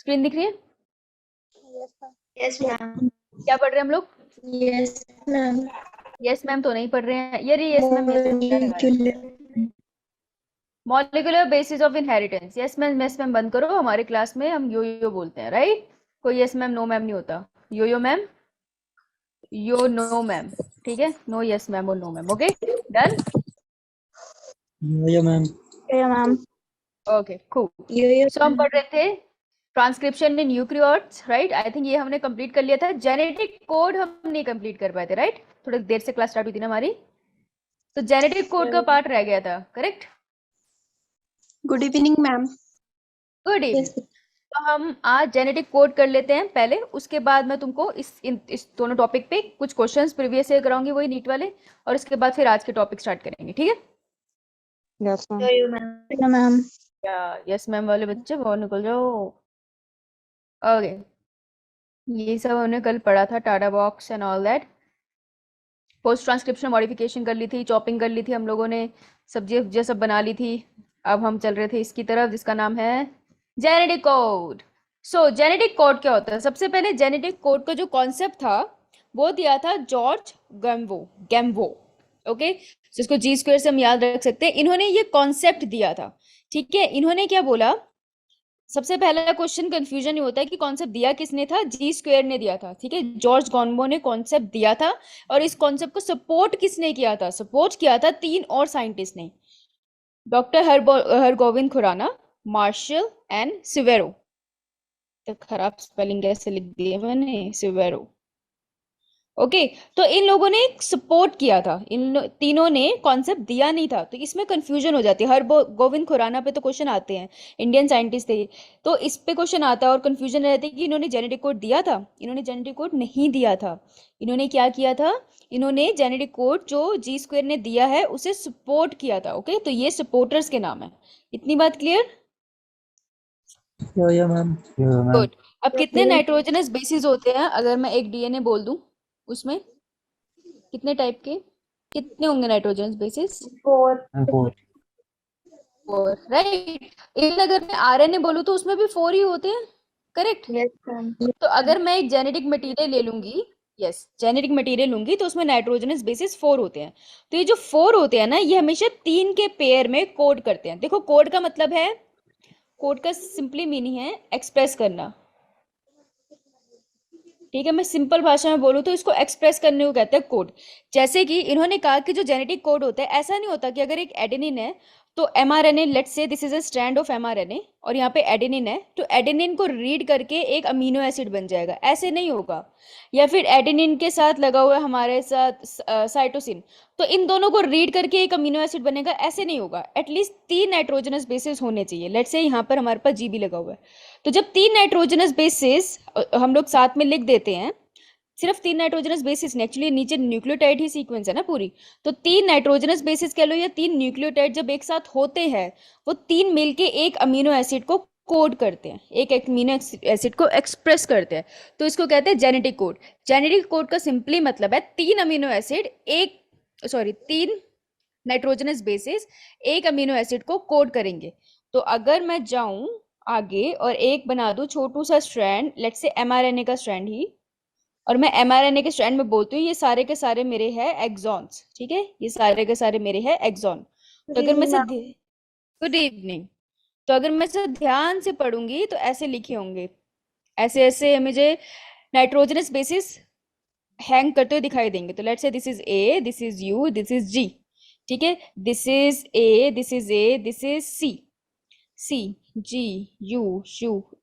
Screen दिख रही है? Yes ma'am. क्या पढ़ रहे हैं हम लोग? Yes ma'am. यस मैम तो नहीं पढ़ रहे हैं यार, ये यस मैम क्या लगा है? Molecular. Molecular basis of inheritance. Yes ma'am बंद करो, हमारे क्लास में हम यो यो बोलते हैं, राइट? कोई यस मैम नो मैम नहीं होता। यो यो मैम, यो नो मैम, ठीक है? नो यस मैम और नो मैम, ओके डन। यो मैम। या मैम। ओके खूब। यो सो हम पढ़ रहे थे transcription in eukaryotes, right? I think ये हमने कंप्लीट कर लिया था। जेनेटिक कोड हम नहीं कंप्लीट कर पाए थे, राइट? थोड़ी देर से क्लास स्टार्ट हुई थी ना हमारी, तो जेनेटिक कोड का पार्ट रह गया था, correct? Good evening ma'am. Good evening. तो हम आज जेनेटिक कोड कर लेते हैं पहले, उसके बाद मैं तुमको इस दोनों टॉपिक पे कुछ क्वेश्चंस प्रीवियस ईयर कराऊंगी, वही नीट वाले, और उसके बाद फिर आज के टॉपिक स्टार्ट करेंगे, ठीक है? Yes ma'am. यस मैम वाले बच्चे बाहर निकल जाओ। ओके, ये सब हमने कल पढ़ा था, TATA box and all that. Post transcription modification कर ली थी, चॉपिंग कर ली थी हम लोगों ने, सब्जी वब्जियां सब बना ली थी। अब हम चल रहे थे इसकी तरफ जिसका नाम है जेनेटिक कोड। सो जेनेटिक कोड क्या होता है? सबसे पहले जेनेटिक कोड का जो कॉन्सेप्ट था वो दिया था जॉर्ज गैम्बो, ओके, जिसको जी स्क्वायर से हम याद रख सकते हैं। इन्होंने ये कॉन्सेप्ट दिया था, ठीक है? इन्होंने क्या बोला, सबसे पहला क्वेश्चन कंफ्यूजन ये होता है कि कॉन्सेप्ट दिया किसने था? जी स्क्वायर ने दिया था, ठीक है? जॉर्ज गॉन्बो ने कॉन्सेप्ट दिया था, और इस कॉन्सेप्ट को सपोर्ट किसने किया था? सपोर्ट किया था तीन और साइंटिस्ट ने, doctor Hargobind Khorana, Marshall and Severo. तो खराब स्पेलिंग कैसे लिख दी है मैंने, सिवेरो, ओके। तो इन लोगों ने सपोर्ट किया था, तीनों ने कॉन्सेप्ट दिया नहीं था, तो इसमें कंफ्यूजन हो जाती है। हर गोविंद खुराना पे तो क्वेश्चन आते हैं, इंडियन साइंटिस्ट थे, तो इस पे क्वेश्चन आता है और कंफ्यूजन रहती है कि इन्होंने जेनेटिक कोड दिया था, इन्होंने जेनेटिक कोड नहीं दिया था। इन्होंने क्या किया था? इन्होंने जेनेटिक कोड जो जी स्क्वायर ने दिया है उसे सपोर्ट किया था, ओके। तो ये सपोर्टर्स के नाम है। इतनी बात क्लियर? यो मैम। गुड। अब कितने नाइट्रोजनस बेसिस होते हैं अगर मैं एक डीएनए बोल दूं, उसमें कितने टाइप के, कितने होंगे nitrogen bases? 4। Four, right? Even अगर मैं आरएनए बोलूं तो उसमें भी फोर ही होते हैं, करेक्ट? Yes ma'am. तो अगर मैं एक जेनेटिक मटेरियल ले लूंगी, यस जेनेटिक मटेरियल लूंगी, तो उसमें नाइट्रोजनस बेसिस फोर होते हैं। तो ये जो फोर होते हैं ना, ये हमेशा तीन के पेयर में कोड करते हैं। देखो कोड का मतलब है, कोड का सिंपली मीनिंग है एक्सप्रेस करना, ठीक है? मैं सिंपल भाषा में बोलूँ तो इसको एक्सप्रेस करने को कहते हैं कोड। जैसे कि इन्होंने कहा कि जो जेनेटिक कोड होता है, ऐसा नहीं होता कि अगर एक एडेनिन है तो mRNA, let's say this is a strand of mRNA, और यहाँ पे एडेनिन है, तो एडेनिन को रीड करके एक अमीनो एसिड बन जाएगा, ऐसे नहीं होगा। या फिर एडेनिन के साथ लगा हुआ है हमारे साथ साइटोसिन, तो इन दोनों को रीड करके एक अमीनो एसिड बनेगा, ऐसे नहीं होगा। एटलीस्ट तीन नाइट्रोजनस बेसिस होने चाहिए। लेट्स से यहाँ पर हमारे पास जीबी लगा हुआ है, तो जब तीन नाइट्रोजनस बेसिस हम लोग साथ में लिख देते हैं, सिर्फ तीन नाइट्रोजनस बेसिस ने, एक्चुअली नीचे न्यूक्लियोटाइड ही सीक्वेंस है ना पूरी, तो तीन नाइट्रोजनस बेसिस कह लो या तीन न्यूक्लियोटाइड जब एक साथ होते हैं, वो तीन मिलके एक अमीनो एसिड को कोड करते हैं, एक अमीनो एसिड को एक्सप्रेस करते हैं। तो इसको कहते हैं जेनेटिक कोड। जेनेटिक कोड का सिंपली मतलब है तीन अमीनो एसिड, तीन नाइट्रोजनस बेसिस एक अमीनो एसिड को कोड करेंगे। तो अगर मैं जाऊं आगे और एक बना दूं छोटू सा स्ट्रैंड, लेट्स से एमआरएनए का स्ट्रैंड ही, और मैं एमआरएनए के स्ट्रैंड में बोलती हूँ ये सारे के सारे मेरे हैं एक्सॉन्स, ठीक है? ये सारे के सारे मेरे हैं एक्सॉन। तो अगर मैं गुड इवनिंग। तो अगर मैं इसे ध्यान से पढ़ूंगी तो ऐसे लिखे होंगे, ऐसे ऐसे मुझे नाइट्रोजनस बेसिस हैंग करते हुए दिखाई देंगे। तो let's say this is A, this is U, this is G, ठीक है? This is A, this is A, this is C, C G U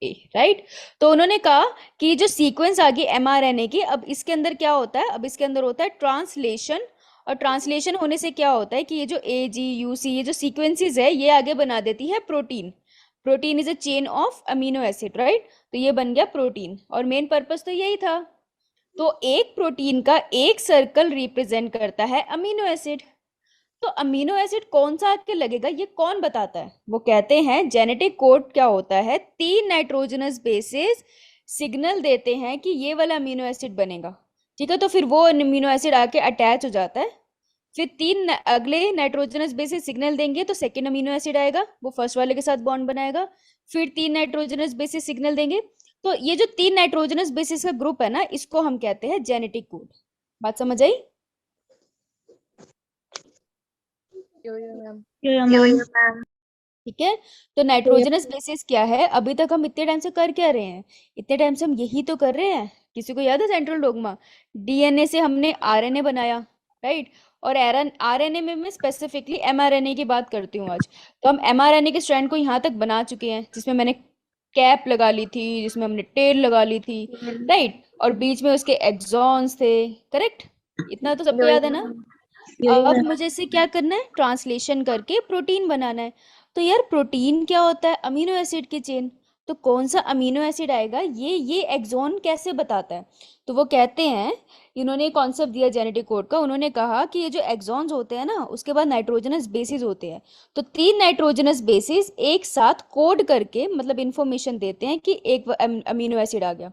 A, right? तो उन्होंने कहा कि जो सीक्वेंस आ गई एमआरएनए की, अब इसके अंदर क्या होता है? अब इसके अंदर होता है ट्रांसलेशन, और ट्रांसलेशन होने से क्या होता है कि ये जो ए जी यू सी, ये जो सीक्वेंसेस है, ये आगे बना देती है protein. Protein is a chain of amino acid, right? तो ये बन गया प्रोटीन, और मेन पर्पस तो यही था। तो एक प्रोटीन का एक सर्कल रिप्रेजेंट करता है अमीनो एसिड। तो अमीनो एसिड कौन सा आके लगेगा ये कौन बताता है? वो कहते हैं जेनेटिक कोड क्या होता है, तीन नाइट्रोजनस बेसिस सिग्नल देते हैं कि ये वाला अमीनो एसिड बनेगा, ठीक है? तो फिर वो अमीनो एसिड आके अटैच हो जाता है फिर अगले नाइट्रोजनस बेसिस सिग्नल देंगे तो सेकेंड अमीनो एसिड आएगा, वो फर्स्ट वाले के साथ बॉन्ड बनाएगा। फिर 3 नाइट्रोजनस बेसिस सिग्नल देंगे, तो ये जो 3 नाइट्रोजनस बेसिस का ग्रुप है ना, इसको हम कहते हैं जेनेटिक कोड। बात समझ आई? मैम। ठीक है, तो नाइट्रोजनस बेसिस क्या है? अभी तक हम इतने टाइम से कर क्या रहे हैं? इतने टाइम से हम यही तो कर रहे हैं। किसी को याद है सेंट्रल डोग्मा? डीएनए से हमने आरएनए बनाया, राइट? और आरएनए में मैं स्पेसिफिकली एमआरएनए की बात करती हूँ आज। तो हम एमआरएनए के स्ट्रैंड को यहाँ तक बना चुके हैं, जिसमें मैंने कैप लगा ली थी, जिसमें हमने टेल लगा ली थी, राइट? और बीच में उसके एक्सॉन्स थे, करेक्ट? इतना तो सबको याद है ना? अब मुझे इसे क्या करना है? ट्रांसलेशन करके प्रोटीन बनाना है। तो यार प्रोटीन क्या होता है? अमीनो एसिड की चेन। तो कौन सा अमीनो एसिड आएगा, ये एक्सॉन कैसे बताता है? तो वो कहते हैं, इन्होंने कॉन्सेप्ट दिया जेनेटिक कोड का। उन्होंने कहा कि ये जो एक्सॉन्स होते हैं ना, उसके बाद नाइट्रोजनस बेसिस होते हैं। तो 3 नाइट्रोजनस बेसिस एक साथ कोड करके मतलब इंफॉर्मेशन देते हैं कि एक अमीनो एसिड आ गया।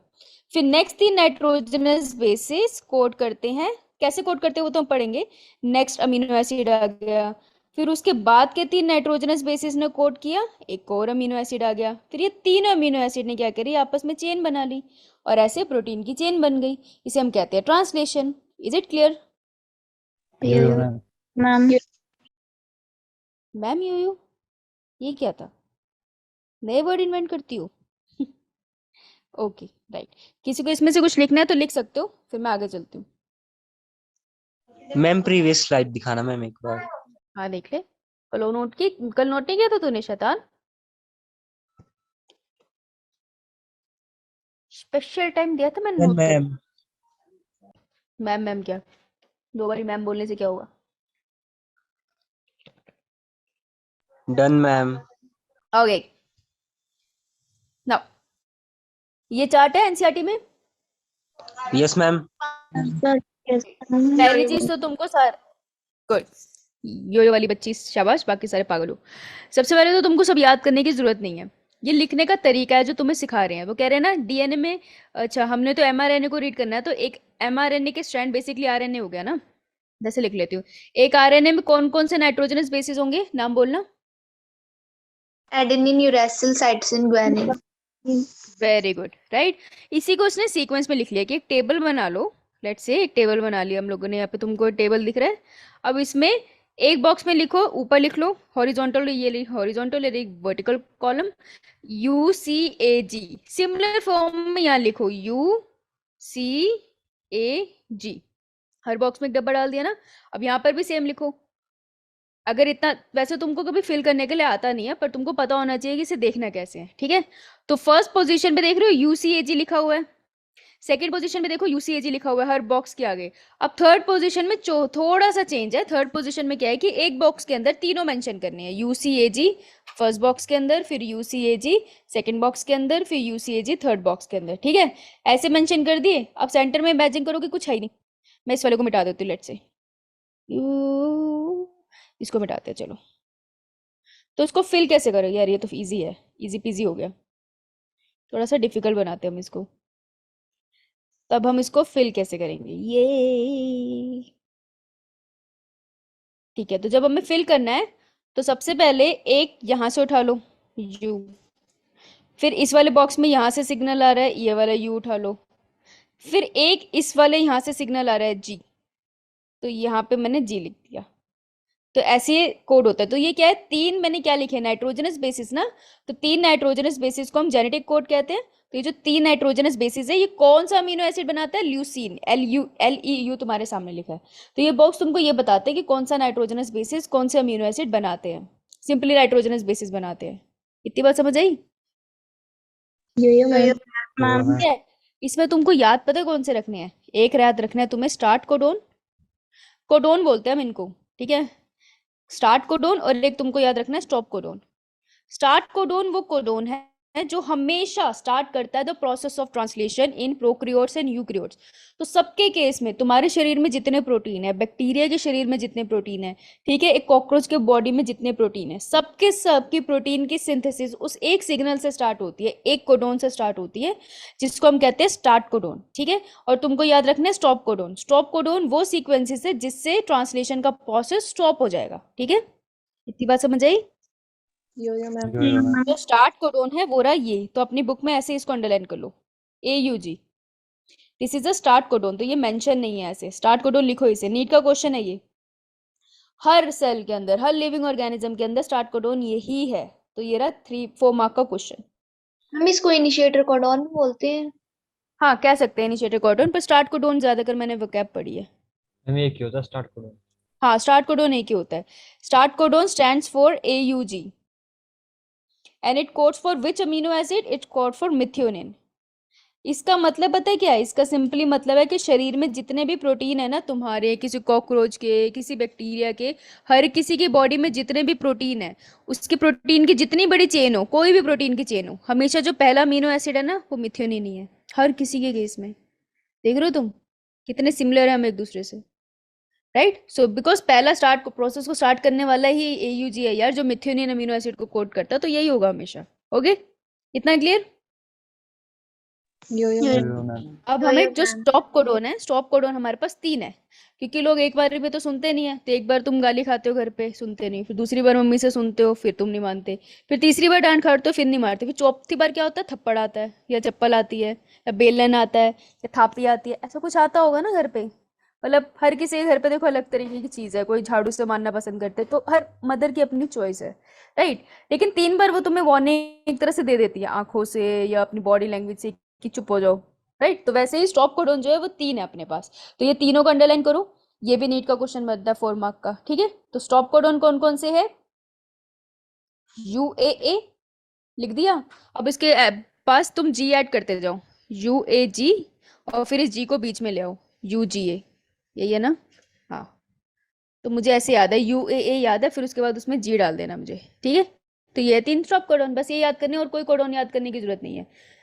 फिर नेक्स्ट 3 नाइट्रोजनस बेसिस कोड करते हैं। कैसे कोड करते हैं वो तो हम पढ़ेंगे। नेक्स्ट अमीनो एसिड आ गया। फिर उसके बाद के 3 नाइट्रोजनस बेसिस ने कोड किया, एक और अमीनो एसिड आ गया। फिर ये तीनों अमीनो एसिड ने क्या करी? आपस में चेन बना ली, और ऐसे प्रोटीन की चेन बन गई। इसे हम कहते हैं translation. Is it clear? Ma'am. Ma'am you ये क्या था? नए वर्ड इन्वेंट करती हो? Okay, right. किसी को इसमें से कुछ लिखना है तो लिख सकते हो, फिर मैं आगे चलती हूँ। मैम प्रीवियस स्लाइड दिखाना मैम एक बार। हाँ देख ले। कल नोट नहीं किया था तूने शैतान? स्पेशल टाइम दिया था मैंने नोट करने। मैम मैम मैम क्या? 2 बारी मैम बोलने से क्या होगा? Done ma'am. ओके, नाउ ये चार्ट है एनसीईआरटी में। Yes ma'am. पहली चीज तो तुमको गुड, यो वाली बच्ची शाबाश, बाकी सारे पागल हो। सबसे पहले तो तुमको सब याद करने की जरूरत नहीं है। ये लिखने का तरीका है जो तुम्हें सिखा रहे हैं। वो कह रहे हैं ना डीएनए में, अच्छा हमने तो एमआरएनए को रीड करना है, तो एक एमआरएनए के स्ट्रैंड बेसिकली आरएनए हो गया ना। जैसे लिख लेती हूँ, एक आरएनए में कौन कौन से नाइट्रोजनस बेसिस होंगे? नाम बोलना। Adenine, uracil, cytosine, guanine. Very good, right. इसी को उसने सीक्वेंस में लिख लिया कि एक टेबल बना लो। लेट्स से एक टेबल बना लिया हम लोगों ने। यहाँ पे तुमको टेबल दिख रहा है। अब इसमें एक बॉक्स में लिखो, ऊपर लिख लो हॉरिजॉन्टल, ये हॉरिजॉन्टल एक vertical column UCAG। Similar form में यहाँ लिखो UCAG। हर बॉक्स में एक डब्बा डाल दिया ना। अब यहाँ पर भी सेम लिखो। अगर इतना, वैसे तुमको कभी फिल करने के लिए आता नहीं है, पर तुमको पता होना चाहिए कि इसे देखना कैसे है, ठीक है? तो फर्स्ट पोजीशन पे देख रहे हो UCAG लिखा हुआ है। सेकंड पोजीशन पे देखो UCAG लिखा हुआ है हर बॉक्स के आगे। अब थर्ड पोजीशन में थोड़ा सा चेंज है। थर्ड पोजीशन में क्या है कि एक बॉक्स के अंदर तीनों मेंशन करने हैं। UCAG फर्स्ट बॉक्स के अंदर, फिर UCAG सेकंड बॉक्स के अंदर, फिर UCAG थर्ड बॉक्स के अंदर, ठीक है? ऐसे मेंशन कर दिए। अब सेंटर में इमेजिन करो कि कुछ है ही नहीं। मैं इस वाले को मिटा देती हूँ, लेट से इसको मिटाते हैं, चलो। तो इसको फिल कैसे करोगे यार? ये तो इजी है, इजी पीजी हो गया। थोड़ा सा डिफिकल्ट बनाते हैं हम इसको। तब हम इसको फिल कैसे करेंगे? ये ठीक है। तो जब हमें फिल करना है तो सबसे पहले एक यहां से उठा लो U, फिर इस वाले बॉक्स में यहां से सिग्नल आ रहा है, ये वाला U उठा लो। फिर एक इस वाले यहां से सिग्नल आ रहा है G, तो यहाँ पे मैंने G लिख दिया। तो ऐसे कोड होता है। तो ये क्या है? 3 मैंने क्या लिखे? नाइट्रोजनस बेसिस ना। तो 3 नाइट्रोजनस बेसिस को हम जेनेटिक कोड कहते हैं। तो ये जो 3 नाइट्रोजनस बेसिस है, ये कौन सा अमीनो एसिड बनाता है? ल्यूसीन, LEU तुम्हारे सामने लिखा है। तो ये बॉक्स तुमको ये बताते हैं कि कौन सा नाइट्रोजनस बेसिस कौन से अमीनो एसिड बनाते हैं। सिंपली नाइट्रोजनस बेसिस बनाते हैं। इतनी बात समझ आई? मैम। ठीक है। इसमें तुमको याद पता है कौन से रखने हैं? एक याद रखना है तुम्हें, स्टार्ट कोडोन। कोडोन बोलते हैं हम इनको, ठीक है? Start codon. और एक तुमको याद रखना है स्टॉप कोडोन। स्टार्ट कोडोन वो कोडोन है जो हमेशा स्टार्ट करता है the process of translation in prokaryotes and eukaryotes. तो सबके केस में तुम्हारे शरीर में जितने प्रोटीन है, बैक्टीरिया के शरीर में जितने प्रोटीन है, ठीक है, एक कॉकरोच के बॉडी में जितने प्रोटीन है, सबके सबकी प्रोटीन की सिंथेसिस उस एक सिग्नल से स्टार्ट होती है, एक कोडोन से स्टार्ट होती है, जिसको हम कहते हैं स्टार्ट कोडोन, ठीक है। और तुमको याद रखना है स्टॉप कोडोन। स्टॉप कोडोन वो सीक्वेंसेस है जिससे ट्रांसलेशन का प्रोसेस स्टॉप हो जाएगा, ठीक है। इतनी बात समझ आई? Yo-yo, ma'am. Yo-yo, ma'am. जो स्टार्ट कोडोन है वो रहा ये, तो अपनी बुक में ऐसे इसको अंडरलाइन कर लो, AUG, this is a start codon. तो ये मेंशन नहीं है, ऐसे स्टार्ट कोडोन लिखो इसे, नीट का क्वेश्चन है ये। हर सेल के अंदर, हर लिविंग ऑर्गेनिज्म के अंदर स्टार्ट कोडोन यही है। तो ये रहा 3-4 मार्क का क्वेश्चन। हम इसको इनिशिएटर कोडॉन भी बोलते हैं। हाँ, कह सकते हैं इनिशिएटर कोडोन, पर स्टार्ट कोडोन ज्यादातर मैंने वोकैब पढ़ी है। मैम एक ही होता है स्टार्ट करो। हाँ, स्टार्ट कोडोन एक ही होता है। Start codon stands for AUG and it codes for which amino acid? It code for methionine. इसका मतलब पता है क्या है? इसका सिंपली मतलब है कि शरीर में जितने भी प्रोटीन है ना तुम्हारे, किसी कॉकरोच के, किसी बैक्टीरिया के, हर किसी की बॉडी में जितने भी प्रोटीन है, उसके प्रोटीन की जितनी बड़ी चेन हो, कोई भी प्रोटीन की चेन हो, हमेशा जो पहला अमीनो एसिड है ना वो मिथ्योनिन ही है, हर किसी के केस में। देख रहे हो तुम कितने सिमिलर है हम एक दूसरे से, राइट? सो बिकॉज पहला स्टार्ट प्रोसेस को स्टार्ट करने वाला ही AUG है यार, जो मिथ्योनिन अमीनो एसिड को कोड करता है, तो यही होगा हमेशा। ओके, इतना clear? Yo-yo, Yo-yo, ma'am. ma'am. अब Yo-yo, हमें जो ma'am. स्टॉप कोडोन है, स्टॉप कोडोन हमारे पास 3 है, क्योंकि लोग एक बार में तो सुनते नहीं है। तो एक बार तुम गाली खाते हो घर पे, सुनते नहीं, फिर दूसरी बार मम्मी से सुनते हो, फिर तुम नहीं मानते, फिर तीसरी बार डांट खाते हो, फिर नहीं मारते, फिर चौथी बार क्या होता है? थप्पड़ आता है, या चप्पल आती है, या बेलन आता है, या थापी आती है, ऐसा कुछ आता होगा ना घर पे। मतलब हर किसी के घर पे देखो अलग तरीके की चीज़ है, कोई झाड़ू से मारना पसंद करते हैं, तो हर मदर की अपनी चॉइस है, राइट? लेकिन 3 बार वो तुम्हें वार्निंग एक तरह से दे देती है, आंखों से या अपनी बॉडी लैंग्वेज से, कि चुप हो जाओ, राइट? तो वैसे ही स्टॉप कोडोन जो है वो 3 है अपने पास। तो ये तीनों को अंडरलाइन करो, ये भी नीट का क्वेश्चन बनता है 4 मार्क का, ठीक है। तो स्टॉप कोडोन कौन कौन से है? UAA लिख दिया। अब इसके पास तुम G ऐड करते जाओ, UAG, और फिर इस G को बीच में ले आओ, UGA, यही है ना? हाँ, तो मुझे ऐसे याद है, UAA याद है, फिर उसके बाद उसमें G डाल देना मुझे, ठीक है। तो ये 3 स्टॉप कोडोन, बस ये याद करने, और कोई कोडोन याद करने की जरूरत नहीं है।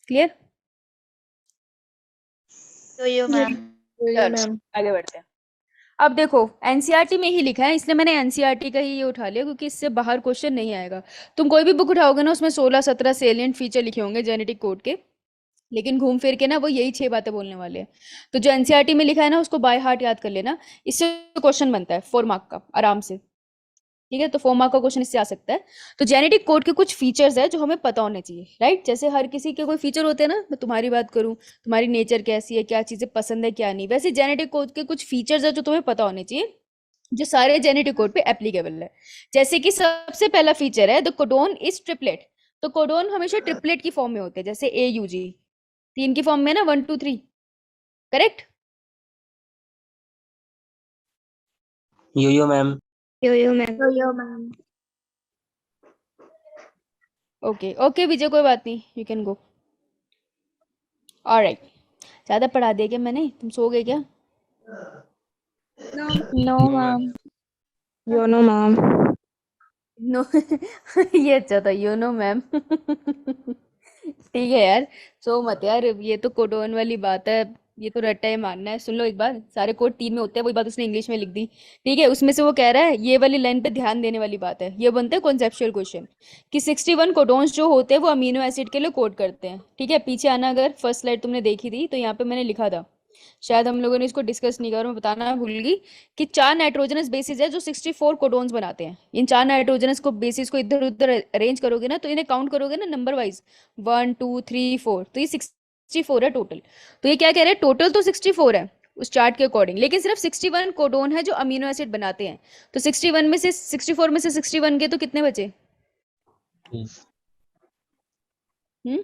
क्लियर? Yo-yo, ma'am. Yo-yo, चलो ma'am. आगे बढ़ते हैं। अब देखो एनसीईआरटी में ही लिखा है, इसलिए मैंने एनसीईआरटी का ही ये उठा लिया, क्योंकि इससे बाहर क्वेश्चन नहीं आएगा। तुम कोई भी बुक उठाओगे ना, उसमें 16-17 सेलिएंट फीचर लिखे होंगे जेनेटिक कोड के, लेकिन घूम फिर के ना वो यही 6 बातें बोलने वाले हैं। तो जो एनसीईआरटी में लिखा है ना, उसको बाय हार्ट याद कर लेना, इससे क्वेश्चन बनता है 4 मार्क का आराम से, ठीक है। तो 4 मार्क का क्वेश्चन इससे आ सकता है। तो जेनेटिक कोड के कुछ फीचर्स है जो हमें पता होने चाहिए, राइट? जैसे हर किसी के कोई फीचर होते हैं ना, मैं तुम्हारी बात करूं, तुम्हारी नेचर कैसी है, क्या चीजें पसंद है क्या नहीं, वैसे जेनेटिक कोड के कुछ फीचर्स है जो तुम्हें पता होने चाहिए, जो सारे जेनेटिक कोड पे एप्लीकेबल है। जैसे कि सबसे पहला फीचर है द कोडोन इज ट्रिपलेट। तो कोडोन हमेशा ट्रिपलेट की फॉर्म में होते हैं, जैसे AUG 3 की फॉर्म में ना, 1 2 3, correct? Yo-yo, ma'am. Yo-yo, ma'am. Yo-yo, ma'am. Okay okay विजय, कोई बात नहीं, यू कैन गो। ऑलराइट, ज्यादा पढ़ा दिया क्या मैंने? तुम सो गए क्या? No, ma'am. Yo no, ma'am. No ये अच्छा था, यू नो मैम ठीक है यार, सो मत यार, ये तो कोडोन वाली बात है, ये तो रट्टा ही मानना है। सुन लो एक बार, सारे कोड 3 में होते हैं, वही बात उसने इंग्लिश में लिख दी, ठीक है। उसमें से वो कह रहा है, ये वाली लाइन पे ध्यान देने वाली बात है, ये बनते हैं कॉन्सेप्चुअल क्वेश्चन, कि 61 कोडोन्स जो होते हैं वो अमीनो एसिड के लिए कोड करते हैं, ठीक है। पीछे आना, अगर फर्स्ट स्लाइड तुमने देखी थी तो यहाँ पे मैंने लिखा था, शायद हम लोगों ने इसको डिस्कस नहीं करा, मैं बताना भूल गई, कि 4 नाइट्रोजनस बेसिस है जो 64 कोडोन्स बनाते हैं। इन 4 नाइट्रोजनस को बेसिस को इधर उधर अरेंज करोगे ना, तो इन्हें काउंट करोगे ना नंबर वाइज, 1 2 3 4, तो ये 64 है टोटल। तो ये क्या कह रहे हैं, टोटल तो 64 है उस चार्ट के अकॉर्डिंग, लेकिन सिर्फ 61 कोडोन है जो अमीनो एसिड बनाते हैं। तो 61 में से 64 में से 61 के तो कितने बचे? हम्म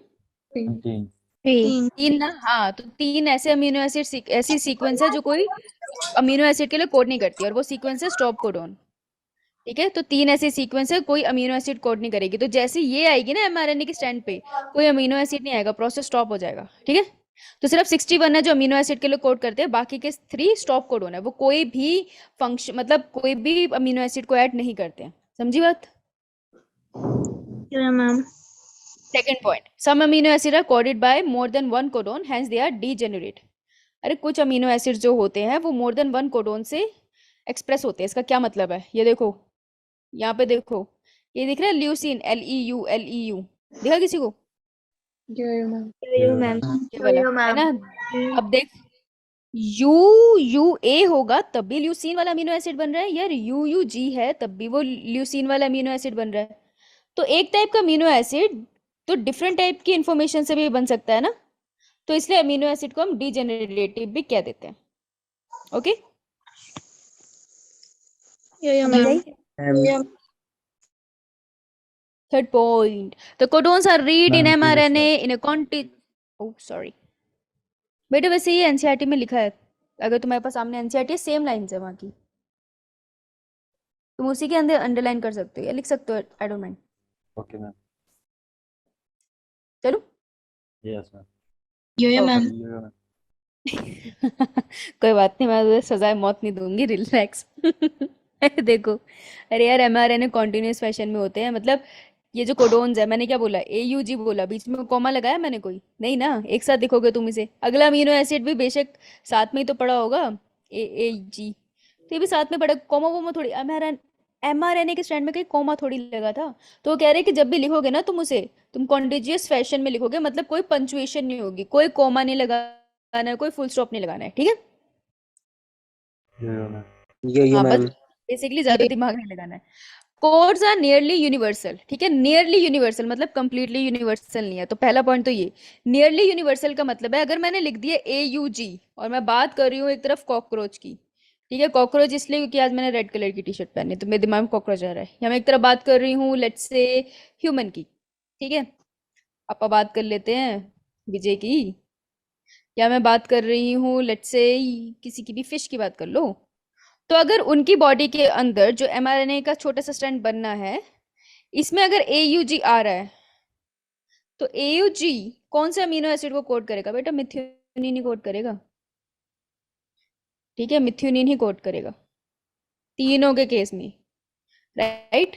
3 3 ना, हाँ। तो 3 ऐसे अमीनो एसिड, ऐसी सीक्वेंस है जो कोई अमीनो एसिड के लिए कोड नहीं करती, और वो सीक्वेंस है स्टॉप कोडोन, ठीक है। तो 3 ऐसी सीक्वेंस है, कोई अमीनो एसिड कोड नहीं करेगी। तो जैसे ये आएगी ना mRNA के स्टैंड पे, कोई अमीनो एसिड नहीं आएगा, प्रोसेस स्टॉप हो जाएगा, ठीक है। तो सिर्फ 61 है जो अमीनो एसिड के लिए कोड करते हैं, बाकी के 3 स्टॉप कोडोन है, वो कोई भी फंक्शन, मतलब कोई भी अमीनो एसिड को ऐड नहीं करते हैं। समझी बात? Yo-yo, ma'am. Second point, some amino acids are coded by more than one codon, hence they are degenerate. अरे कुछ अमीनो एसिड्स जो होते हैं वो मोर देन वन कोडोन से एक्सप्रेस होते हैं। इसका क्या मतलब है? ये देखो, यहाँ पे देखो, ये दिख रहा है ल्यूसीन, LEU दिखा किसी को? Yo-yo, ma'am. Yo-yo, ma'am. ये वाला Yo-yo, है ma'am. ना? अब देख, UUA होगा तब भी ल्यूसीन वाला अमीनो एसिड बन रहा है यार, UUG है तब भी वो ल्यूसीन वाला अमीनो एसिड बन रहा है। तो एक टाइप का अमीनो एसिड तो डिफरेंट टाइप की इंफॉर्मेशन से भी बन सकता है ना, तो इसलिए अमीनो एसिड को हम डीजेनरेटिव भी कह देते हैं। ओके, Yo-yo, समझ ma'am. I? Ma'am Third point, the codons are read in Ma'am, previous mRNA in a oh sorry बेटा, वैसे ये एनसीईआरटी में लिखा है, अगर तुम्हारे पास सामने एनसीईआरटी है, सेम लाइंस है वहाँ की, तुम उसी के अंदर अंडरलाइन कर सकते हो या लिख सकते हो, I don't mind. Okay, ma'am. चलो Yes, ma'am. Yo-yo, Okay. ma'am. Yo-yo, ma'am. कोई बात नहीं, मैं तुझे सजाए मौत नहीं दूंगी, रिलैक्स। देखो, अरे यार एमआरएनए कॉन्टिन्यूस फैशन में होते हैं, मतलब ये जो कोडोन्स है, मैंने क्या बोला, AUG बोला, बीच में कॉमा लगाया मैंने कोई नहीं ना, एक साथ लिखोगे तुम इसे। अगला अमीनो एसिड भी बेशक साथ में ही तो पड़ा होगा, AAG, तो ये भी साथ में पड़ा, कॉमा वोमा थोड़ी, एमआरएनए के स्टैंड में कहीं कॉमा थोड़ी लगा था। तो वो कह रहे हैं कि जब भी लिखोगे ना तुम उसे, तुम कॉन्टिन्यूस फैशन में लिखोगे, मतलब कोई पंचुएशन नहीं होगी, कोई कॉमा नहीं लगाना है, कोई फुल स्टॉप नहीं लगाना है, ठीक है? Yo-yo, ma'am. यो हाँ, बस मैम बेसिकली ज्यादा दिमाग नहीं लगाना है। कोड्स आर नियरली यूनिवर्सल, ठीक है, नियरली यूनिवर्सल मतलब कंप्लीटली यूनिवर्सल नहीं है। तो पहला पॉइंट तो ये, नियरली यूनिवर्सल का मतलब है, अगर मैंने लिख दिया AUG और मैं बात कर रही हूँ एक तरफ कॉकरोच की, ठीक है, कॉकरोच इसलिए क्योंकि आज मैंने रेड कलर की टी शर्ट पहनी है तो मेरे दिमाग में कॉकरोच आ रहा है, या मैं एक तरफ बात कर रही हूँ लेट्स से ह्यूमन की, ठीक है, आप बात कर लेते हैं विजय की, या मैं बात कर रही हूँ लेट्स से किसी की भी फिश की बात कर लो, तो अगर उनकी बॉडी के अंदर जो mRNA का छोटा सा स्ट्रैंड बनना है, इसमें अगर AUG आ रहा है, तो AUG कौन से अमीनो एसिड को कोड करेगा बेटा? मिथ्योनिन ही कोड करेगा, ठीक है, मिथ्योनिन ही कोड करेगा तीनों के केस में, right?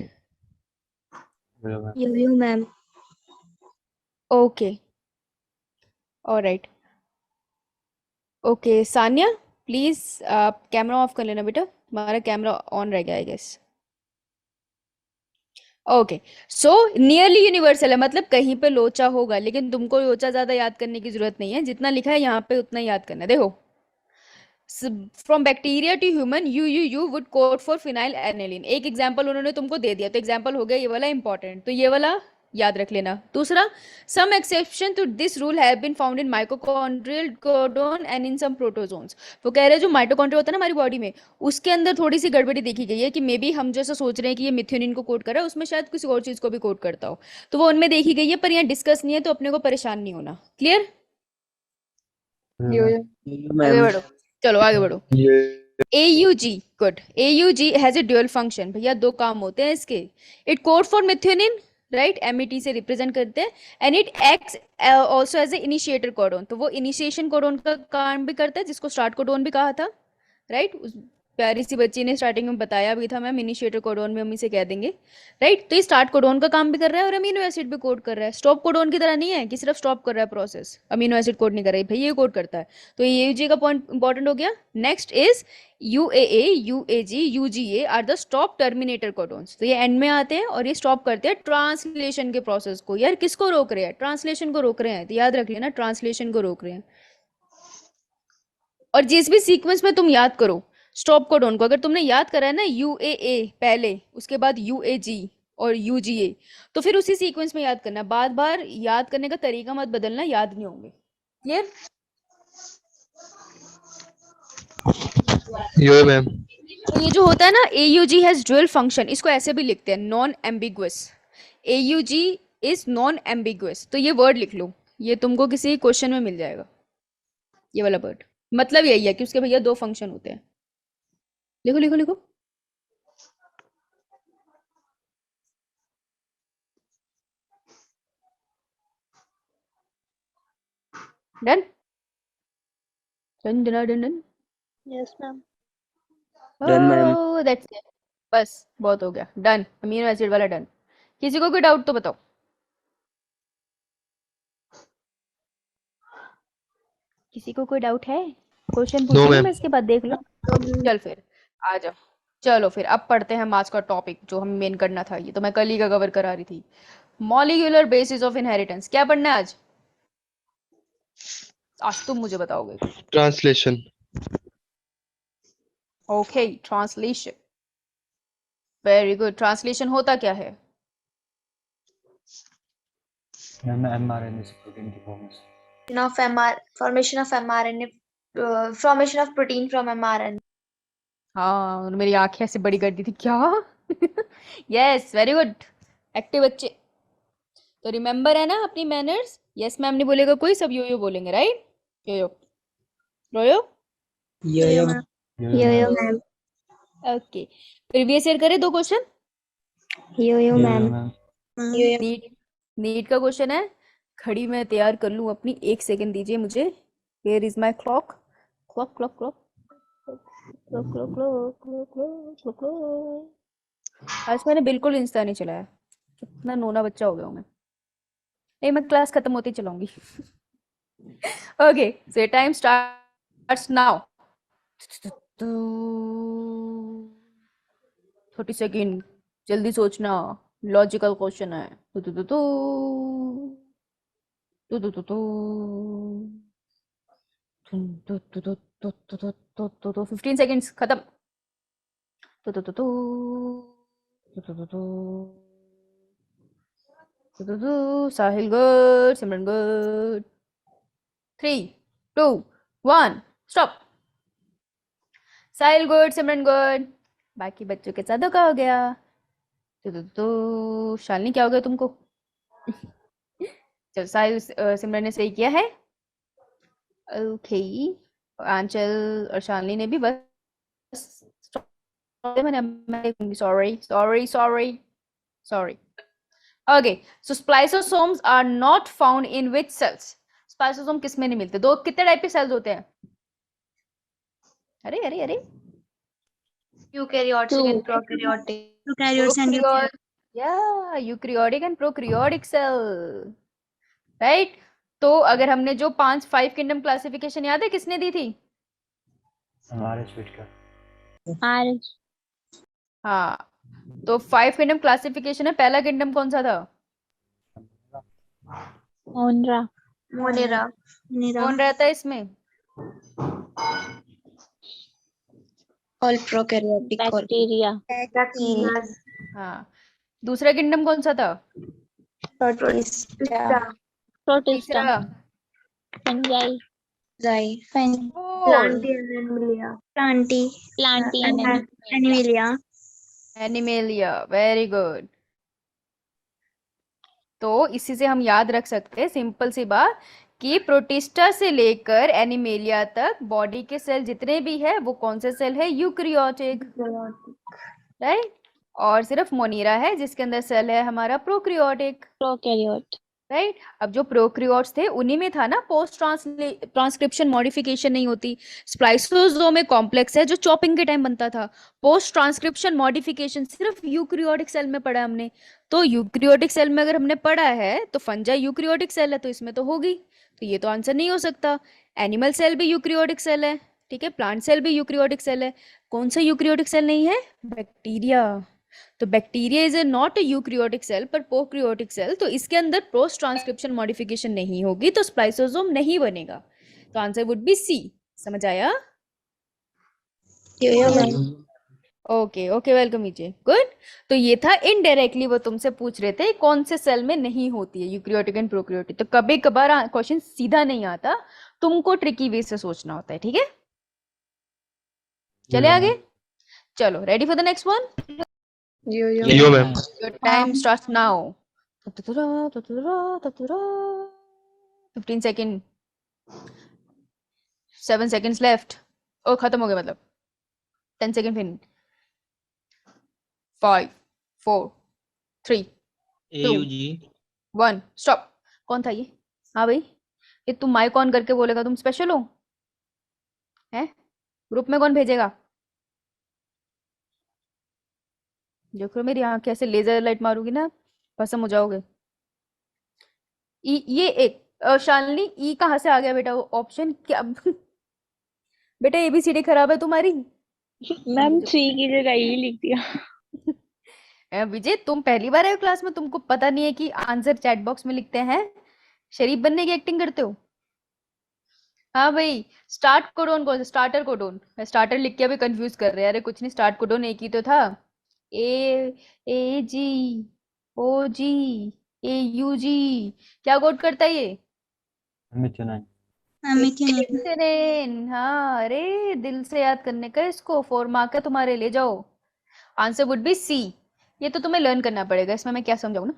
Yo-yo, ma'am. Yo-yo, ma'am. Okay, alright, okay Sanya, please आप कैमरा ऑफ कर लेना बेटा, तुम्हारा कैमरा ऑन रह गया I guess. Okay, so nearly universal है, मतलब कहीं पे लोचा होगा, लेकिन तुमको लोचा ज्यादा याद करने की जरूरत नहीं है, जितना लिखा है यहाँ पे उतना ही याद करना है। देखो, from bacteria to human, you would code for phenylalanine, एक एग्जांपल उन्होंने तुमको दे दिया, तो एग्जांपल हो गया ये वाला इंपॉर्टेंट, तो ये वाला याद रख लेना। दूसरा, some exception to this rule have been found in mitochondrial codon and in some protozoans. वो कह रहे हैं जो माइटोकॉन्ड्रिया होता है ना हमारी बॉडी में, उसके अंदर थोड़ी सी गड़बड़ी देखी गई है कि मे बी हम जैसा सोच रहे हैं कि ये मिथ्योनिन को कोड कर रहा है, उसमें शायद किसी और चीज को भी कोड करता हो, तो वो उनमें देखी गई है, पर यहाँ डिस्कस नहीं है, तो अपने को परेशान नहीं होना। क्लियर? Yo-yo, ma'am. यो आगे मैम बढ़ो, चलो आगे बढ़ो। AUG, good, AUG has a dual function, भैया दो काम होते हैं इसके, it code for methionine, right, MET से रिप्रेजेंट करते हैं, and it acts also as a initiator codon, तो वो इनिशिएशन कोडोन का काम भी करता है, जिसको स्टार्ट कोडोन भी कहा था, राइट? उस प्यारी सी बच्ची ने स्टार्टिंग में बताया भी था, मैम इनिशिएटर कोडोन में हम इसे कह देंगे, राइट? तो ये स्टार्ट कोडोन का काम भी कर रहा है और अमीनो एसिड भी कोड कर रहा है, स्टॉप कोडोन की तरह नहीं है कि सिर्फ स्टॉप कर रहा है प्रोसेस, अमीनो एसिड कोड नहीं कर रहा है, भाई ये कोड करता है। तो ये AUG का पॉइंट इंपॉर्टेंट हो गया। Next is UAA, UAG, UGA are the stop terminator codons, तो ये एंड में आते हैं और ये स्टॉप करते हैं ट्रांसलेशन के प्रोसेस को। यार किसको रोक रहे हैं? ट्रांसलेशन को रोक रहे हैं, तो याद रख लेना ट्रांसलेशन को रोक रहे हैं। और जिस भी सीक्वेंस में तुम याद करो स्टॉप कोडोन को, अगर तुमने याद करा है ना UAA पहले, उसके बाद UAG और UGA, तो फिर उसी सीक्वेंस में याद करना, बार बार याद करने का तरीका मत बदलना, याद नहीं होंगे। क्लियर? यो मैम। तो ये जो होता है ना AUG हैज ड्यूअल फंक्शन, इसको ऐसे भी लिखते हैं non ambiguous, AUG is non ambiguous, तो ये वर्ड लिख लो, ये तुमको किसी क्वेश्चन में मिल जाएगा, ये वाला वर्ड, मतलब यही है कि उसके भैया दो फंक्शन होते हैं। लिखो लिखो लिखो, done done done done done, Yes, ma'am. Done ma'am oh that's it, बस बहुत हो गया, डन, अमीनो एसिड वाला डन। किसी को कोई डाउट तो बताओ। किसी को कोई डाउट है? क्वेश्चन नो पूछेंगे मैम। मैं इसके बाद देख लो। चल फिर आ जाओ। चलो फिर अब पढ़ते हैं आज का टॉपिक जो हमें मेन करना था। ये तो मैं कल ही का कवर करा रही थी। Molecular basis of inheritance. क्या पढ़ना है आज? आज तुम मुझे बताओगे। Translation. Okay, translation. Very good. Translation होता क्या है? मैम mRNA से प्रोटीन की formation. Formation of mRNA, formation of protein from mRNA. हाँ, और मेरी आंखें ऐसे बड़ी कर दी थी क्या? Yes, very good. एक्टिव बच्चे। तो रिमेम्बर है ना अपनी मैनर्स। यस मैम नहीं बोलेगा कोई, सब यो यो बोलेंगे, राइट? यो यो रोयो। Yo-yo, ma'am. Yo-yo, ma'am. Okay, previous year करे 2 question. Yo-yo, ma'am. Ma'am. Yo-yo. NEET NEET का क्वेश्चन है। घड़ी में तैयार कर लूं अपनी, 1 सेकंड दीजिए मुझे। Where is my clock? Clock clock clock clock clock clock clock clock. आज मैंने बिल्कुल इंस्टा नहीं चलाया। कितना नोना बच्चा हो गया हूं मैं। नहीं, मैं क्लास खत्म होती चलाऊंगी। Okay, so time starts now. 30 second, जल्दी सोचना। लॉजिकल क्वेश्चन है। तु तु तु तु तु तु तु तु 15 सेकंड्स खत्म। तु तु तु तु तु तु तु तु तु तु तु। साहिल गुड, सिमरन गुड। 3 2 1 स्टॉप। साहिल गुड, सिमरन गुड। बाकी बच्चों के साथ धोखा हो गया। तो शालिनी क्या हो गया तुमको? चल, साहिल सिमरन ने सही किया है। ओके, आंचल और शालिनी ने भी बस मैंने sorry sorry sorry sorry. Okay, so spliceosomes are not found in which cells? Spliceosome किस में नहीं मिलते? दो कितने टाइप के सेल्स होते हैं? अरे अरे अरे, Eukaryotic and prokaryotic. Prokaryotes and Prokaryotic, yeah, eukaryotic and prokaryotic cell, right? तो अगर हमने जो 5 किंगडम क्लासिफिकेशन याद है किसने दी थी? हमारे स्वीट का। RH. हाँ, तो 5 किंगडम क्लासिफिकेशन है। पहला किंगडम कौन सा था? Onra. Monera. Nira. कौन रहता है इसमें? All prokaryotic. Bacteria. Bacteria. हाँ, दूसरा किंगडम कौन सा था? Protista. Protista. तीसरा? Fungi. Zyme. Four. Plantae. and Animalia. Animalia, very good. तो इसी से हम याद रख सकते हैं सिंपल सी बात कि प्रोटिस्टा से लेकर एनिमेलिया तक बॉडी के सेल जितने भी है वो कौन से सेल है? Eukaryotic, right? और सिर्फ मोनीरा है जिसके अंदर सेल है हमारा प्रोकैरियोटिक, Prokaryote. राइट? अब जो प्रोकैरियोट्स थे उन्हीं में था ना पोस्ट ट्रांसक्रिप्शन मॉडिफिकेशन नहीं होती। स्प्लाइसोसोम में कॉम्प्लेक्स है जो चॉपिंग के टाइम बनता था। पोस्ट ट्रांसक्रिप्शन मॉडिफिकेशन सिर्फ यूकैरियोटिक सेल में पढ़ा हमने। तो यूकैरियोटिक सेल में अगर हमने पढ़ा है तो फंजा यूकैरियोटिक सेल है, तो इसमें तो होगी। तो ये तो आंसर नहीं हो सकता। एनिमल सेल भी यूकैरियोटिक सेल है, ठीक है? प्लांट सेल भी यूकैरियोटिक सेल है। कौन सा यूकैरियोटिक सेल नहीं है? बैक्टीरिया। तो bacteria is not a eukaryotic cell पर प्रोकैरियोटिक सेल। तो इसके अंदर पोस्ट ट्रांसक्रिप्शन मॉडिफिकेशन नहीं होगी, तो स्प्लाइसोसोम नहीं बनेगा। तो आंसर वुड बी सी। समझ आया? Yo-yo, ma'am. Okay okay, welcome कीजिए। गुड। तो ये था इनडायरेक्टली वो तुमसे पूछ रहे थे कौन से सेल में नहीं होती है यूकैरियोटिक एंड प्रोकैरियोटिक। तो कभी कभार क्वेश्चन सीधा नहीं आता, तुमको ट्रिकी वे से सोचना होता है, ठीक है? चले आगे। चलो, ready for the next one? Yo-yo. Yo ma'am. Your time starts now. 15 second. 7 seconds left. ओ खत्म हो गया मतलब। 10 सेकंड फिर। 5 4 3 2 1 स्टॉप। कौन था ये? हाँ भाई, ये तुम माइक ऑन करके बोलेगा तुम स्पेशल हो? हैं? ग्रुप में कौन भेजेगा? देखो मेरी आंखें ऐसे लेजर लाइट मारूंगी ना, भस्म हो जाओगे। ये एक शालिनी ई कहाँ से आ गया बेटा? वो ऑप्शन क्या? बेटा एबीसीडी खराब है तुम्हारी। मैम 3 की जगह ई लिख दिया। विजय तुम पहली बार आए हो क्लास में, तुमको पता नहीं है कि आंसर चैट बॉक्स में लिखते हैं? शरीफ बनने की एक्टिंग करते हो। हाँ भाई, स्टार्ट कोडोन कौन सा? स्टार्टर कोडोन, स्टार्टर लिख के अभी कंफ्यूज कर रहे हैं। अरे कुछ नहीं, स्टार्ट कोडोन एक ही तो था। ए ए जी ओ जी ए यू जी। क्या कोड करता है ये? Methionine. मीथेन। हाँ, अरे दिल से याद करने का इसको। 4 मार्क है तुम्हारे, ले जाओ। Answer would be C. ये तो तुम्हें लर्न करना पड़ेगा, इसमें मैं क्या समझाऊं ना।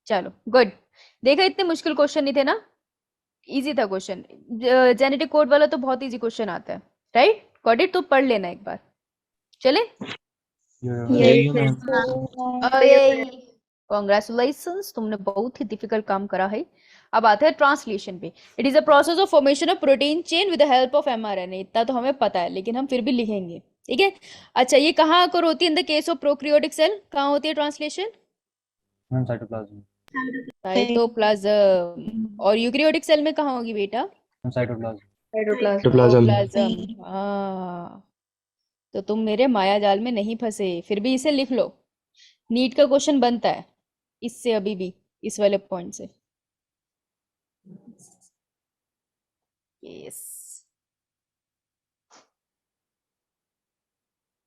चलो गुड। देखा, इतने मुश्किल क्वेश्चन नहीं थे ना, इजी था क्वेश्चन। जेनेटिक कोड वाला तो बहुत इजी क्वेश्चन आता है, राइट? Got it? तो पढ़ लेना एक बार। चले? Yes, अरे कॉन्ग्रेचुलेशंस, तुमने बहुत ही डिफिकल्ट काम करा है। अब आते हैं ट्रांसलेशन पे। It is a process of formation of protein chain with the help of mRNA. इतना तो हमें पता है, लेकिन हम फिर भी लिखेंगे, ठीक है? अच्छा, ये कहाँ कर होती है? In the case of prokaryotic cell कहाँ होती है ट्रांसलेशन? Ma'am, cytoplasm. साइटोप्लाज्म। और यूकैरियोटिक सेल में कहाँ होगी बेटा? Ma'am, cytoplasm. साइटोप्लाज्म। हाँ, तो तुम मेरे माया जाल में नहीं फंसे, फिर भी इसे लिख लो। नीट का क्वेश्चन बनता है इससे, अभी भी इस वाले पॉइंट से। यस,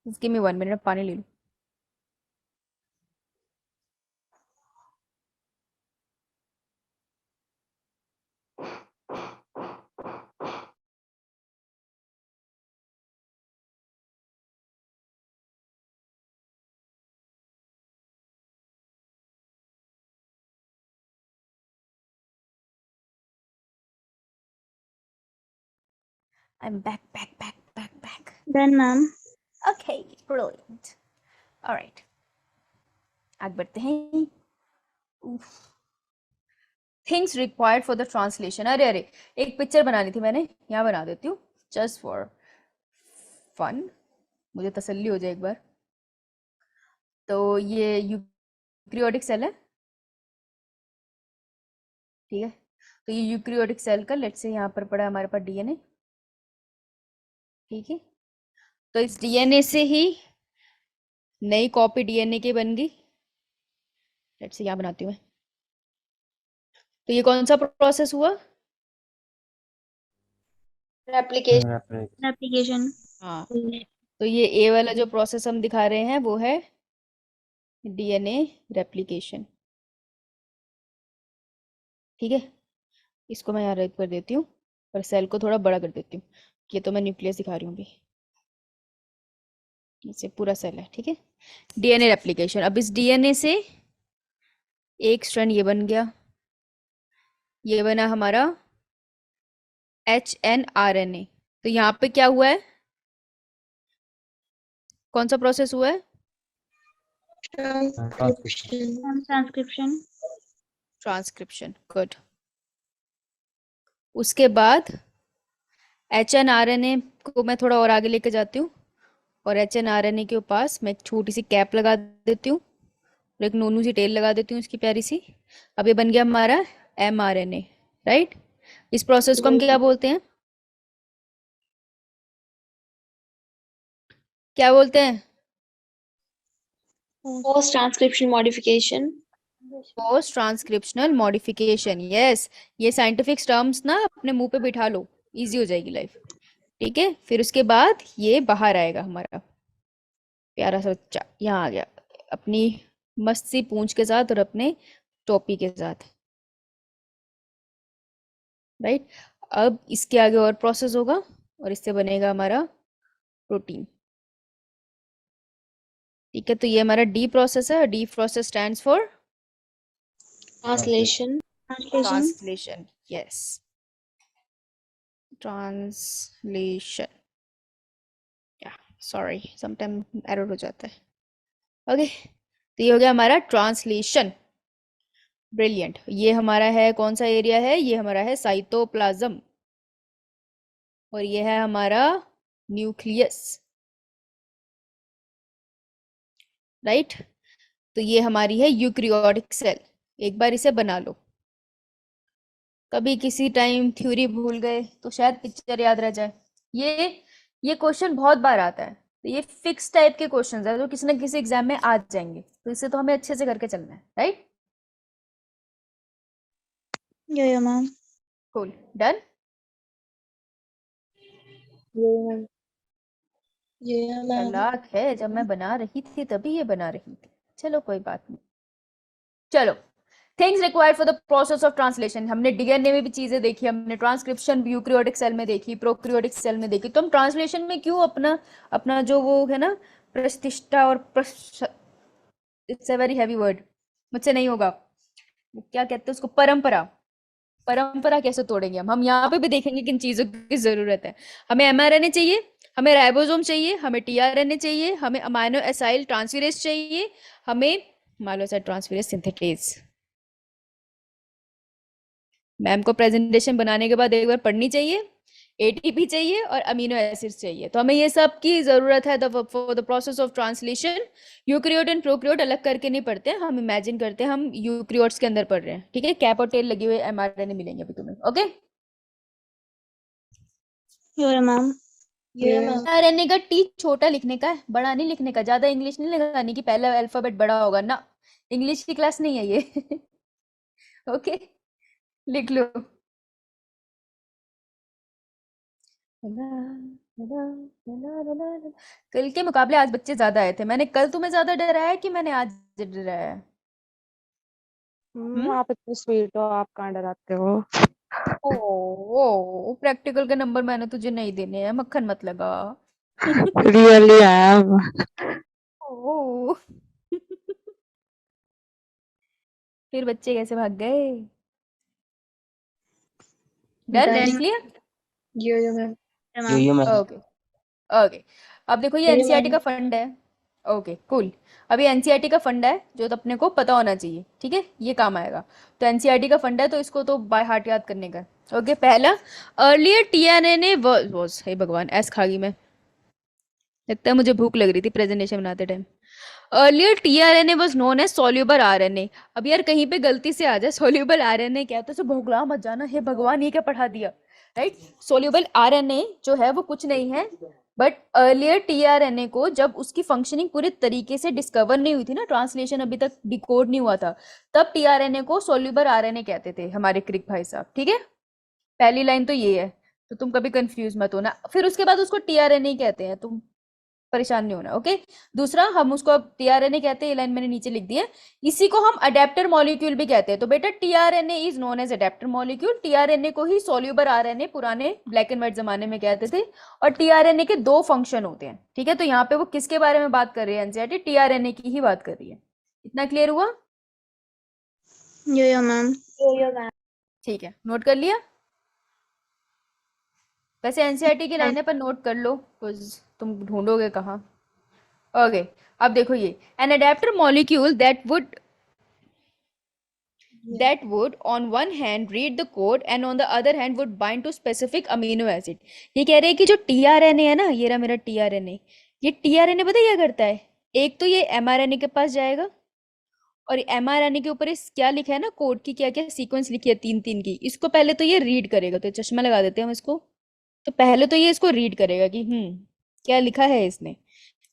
गिव मी 1 मिनट, पानी ले लूं। I'm back. Done, ma'am. Okay, brilliant. All right, आगे बढ़ते हैं। Things required for the translation. अरे अरे, एक पिक्चर बनानी थी मैंने, यहाँ बना देती हूँ जस्ट फॉर फन, मुझे तसल्ली हो जाए एक बार। तो ये यूकैरियोटिक सेल है, ठीक है? तो ये यूकैरियोटिक सेल का, लेट्स से यहाँ पर पड़ा हमारे पास डीएनए, ठीक है? तो इस डीएनए से ही नई कॉपी डीएनए की बन गई। लेट्स से यहाँ बनाती हूँ मैं। तो ये कौन सा प्रोसेस हुआ? replication, Replication. हाँ, तो ये ए वाला जो प्रोसेस हम दिखा रहे हैं वो है डीएनए रेप्लिकेशन, ठीक है? इसको मैं यहाँ रद्द कर देती हूँ और सेल को थोड़ा बड़ा कर देती हूँ। ये तो मैं न्यूक्लियस दिखा रही हूँ अभी, इसे पूरा सेल है, ठीक है? DNA replication. अब इस डीएनए से एक स्ट्रैंड ये बन गया, ये बना हमारा HNRNA। तो यहाँ पे क्या हुआ है? कौन सा प्रोसेस हुआ है? Transcription. ट्रांसक्रिप्शन। गुड। उसके बाद HNRNA को मैं थोड़ा और आगे लेके जाती हूँ, और HNRNA के पास मैं एक छोटी सी कैप लगा देती हूँ और एक नोनू सी टेल लगा देती हूँ इसकी प्यारी सी। अब ये बन गया हमारा mRNA, राइट? इस प्रोसेस को हम क्या बोलते हैं? क्या बोलते हैं? post transcription modification, post transcriptional modification. Yes, ये साइंटिफिक टर्म्स ना अपने मुंह पे बिठा लो, इजी हो जाएगी लाइफ, ठीक है? फिर उसके बाद ये बाहर आएगा हमारा प्यारा सा बच्चा, यहाँ आ गया अपनी मस्त सी पूंछ के साथ और अपने टोपी के साथ, राइट? अब इसके आगे और प्रोसेस होगा और इससे बनेगा हमारा प्रोटीन, ठीक है? तो ये हमारा डी प्रोसेस है। D process stands for translation, translation. Yes, translation. या सॉरी, समटाइम एरर हो जाता है। ओके, तो ये हो गया हमारा ट्रांसलेशन। ब्रिलियंट। ये हमारा है, कौन सा एरिया है? ये हमारा है साइटोप्लाज्म, और ये है हमारा न्यूक्लियस, राइट? तो ये हमारी है यूकैरियोटिक सेल। एक बार इसे बना लो। कभी किसी टाइम थ्योरी भूल गए तो शायद पिक्चर याद रह जाए। ये क्वेश्चन बहुत बार आता है, तो ये फिक्स टाइप के क्वेश्चंस है जो किसी ना किसी एग्जाम में आ जाएंगे, तो इसे तो हमें अच्छे से करके चलना है, right? Yeah, ma'am. Cool, done. Yeah, ma'am. चालाक है, जब मैं बना रही थी तभी ये बना रही थी। चलो कोई बात नहीं। चलो, things required for the process of translation. हमने डीएनए में भी चीजें देखी, हमने ट्रांसक्रिप्शन यूकैरियोटिक सेल में देखी, प्रोकैरियोटिक सेल में देखी। तो हम ट्रांसलेशन में क्यों अपना अपना जो वो है ना प्रतिष्ठा और it's a very heavy word, मुझसे नहीं होगा, वो क्या कहते हैं उसको, परंपरा। परंपरा कैसे तोड़ेंगे हम यहाँ पे भी देखेंगे किन चीजों की जरूरत है। हमें एमआरएनए चाहिए, हमें राइबोसोम चाहिए, हमें टीआरएनए चाहिए, हमें अमाइनो एसाइल ट्रांसफेरेज चाहिए, हमें माइलोसाइल ट्रांसफेरेज सिंथेटेज। मैम को प्रेजेंटेशन बनाने के बाद एक बार पढ़नी चाहिए, एटीपी चाहिए और अमीनो एसिड्स चाहिए। तो हमें ये सब की जरूरत है for the process of translation. Eukaryote and prokaryote अलग करके नहीं पढ़ते हैं, हम इमेजिन करते हैं हम यूकैरियोट्स के अंदर पढ़ रहे हैं, ठीक है? कैप और टेल लगे हुए एमआरएनए मिलेंगे अभी तुम्हें, okay? Yeah, ma'am. Yeah, ma'am. MRNA का टी छोटा लिखने का है, बड़ा नहीं लिखने का। ज्यादा इंग्लिश नहीं लगानी कि पहला अल्फाबेट बड़ा होगा ना, इंग्लिश की क्लास नहीं है ये। ओके, लिख लो। कल के मुकाबले आज बच्चे ज्यादा आए थे। मैंने कल तुम्हें ज्यादा डराया है कि मैंने आज डराया है? आप इतने स्वीट हो, आप कहाँ डराते हो? ओ प्रैक्टिकल के नंबर मैंने तुझे नहीं देने हैं, मक्खन मत लगा। Really I am. ओ फिर बच्चे कैसे भाग गए? Done, Done. लिख लिया? Yeah, ma'am. Yeah, ma'am. यो मैम। Okay okay. अब देखो ये Yeah, एनसीईआरटी ma'am. का फंड है। Okay cool. अभी एनसीईआरटी का फंड है जो तो अपने को पता होना चाहिए, ठीक है? ये काम आएगा। तो एनसीईआरटी का फंड है तो इसको तो बाय हार्ट याद करने का। ओके, पहला, अर्लियर टीआरएनए वाज, हे भगवान एस खा गई मैं, लगता है मुझे भूख लग रही थी प्रेजेंटेशन बनाते time. Earlier tRNA was known as soluble RNA. अब यार कहीं पे गलती से आ जाए सोल्यूबल आरएनए क्या है तो भोगला मत जाना, हे भगवान ये क्या पढ़ा दिया, राइट? सोल्यूबल आरएनए जो है वो कुछ नहीं है, बट अर्लियर टीआरएनए को जब उसकी फंक्शनिंग पूरे तरीके से डिस्कवर नहीं हुई थी ना, ट्रांसलेशन अभी तक डिकोड नहीं हुआ था, तब टीआरएनए को सोल्यूबल आरएनए कहते थे हमारे क्रिक भाई साहब, ठीक है? पहली लाइन तो ये है, तो तुम कभी कंफ्यूज मत होना। फिर उसके बाद उसको टीआरएनए कहते हैं, तुम परेशान नहीं होना, ओके? दूसरा, हम उसको अब टीआरएनए कहते हैं, ये लाइन मैंने नीचे लिख दी है। इसी को हम अडेप्टर मॉलिक्यूल भी कहते हैं। तो बेटा tRNA is known as adapter molecule. TRNA को ही सोल्यूबल आरएनए पुराने ब्लैक एंड व्हाइट जमाने में कहते थे। और टीआरएनए के दो फंक्शन होते हैं, ठीक है? तो यहाँ पे वो किसके बारे में बात कर रही है एनसीईआरटी? टीआरएनए की ही बात कर रही है। इतना क्लियर हुआ? Yeah, ma'am. Yeah, ma'am. ठीक है, नोट कर लिया? वैसे एनसीईआरटी की लाइनें पर नोट कर लो, कुछ तुम ढूंढोगे कहाँ। ओके, अब देखो ये, an adapter molecule that would on one hand read the code and on the other hand would bind to specific amino acid। ये कह रहे हैं कि जो टीआरएनए है ना, ये रहा मेरा टीआरएनए, ये टीआरएनए पता क्या करता है? एक तो ये एमआरएनए के पास जाएगा और एमआरएनए के ऊपर इस क्या लिखा है ना, कोड की क्या क्या सीक्वेंस लिखी है, 3 की, इसको पहले तो ये रीड करेगा। तो चश्मा लगा देते हैं हम इसको। तो पहले तो ये इसको रीड करेगा कि क्या लिखा है इसने,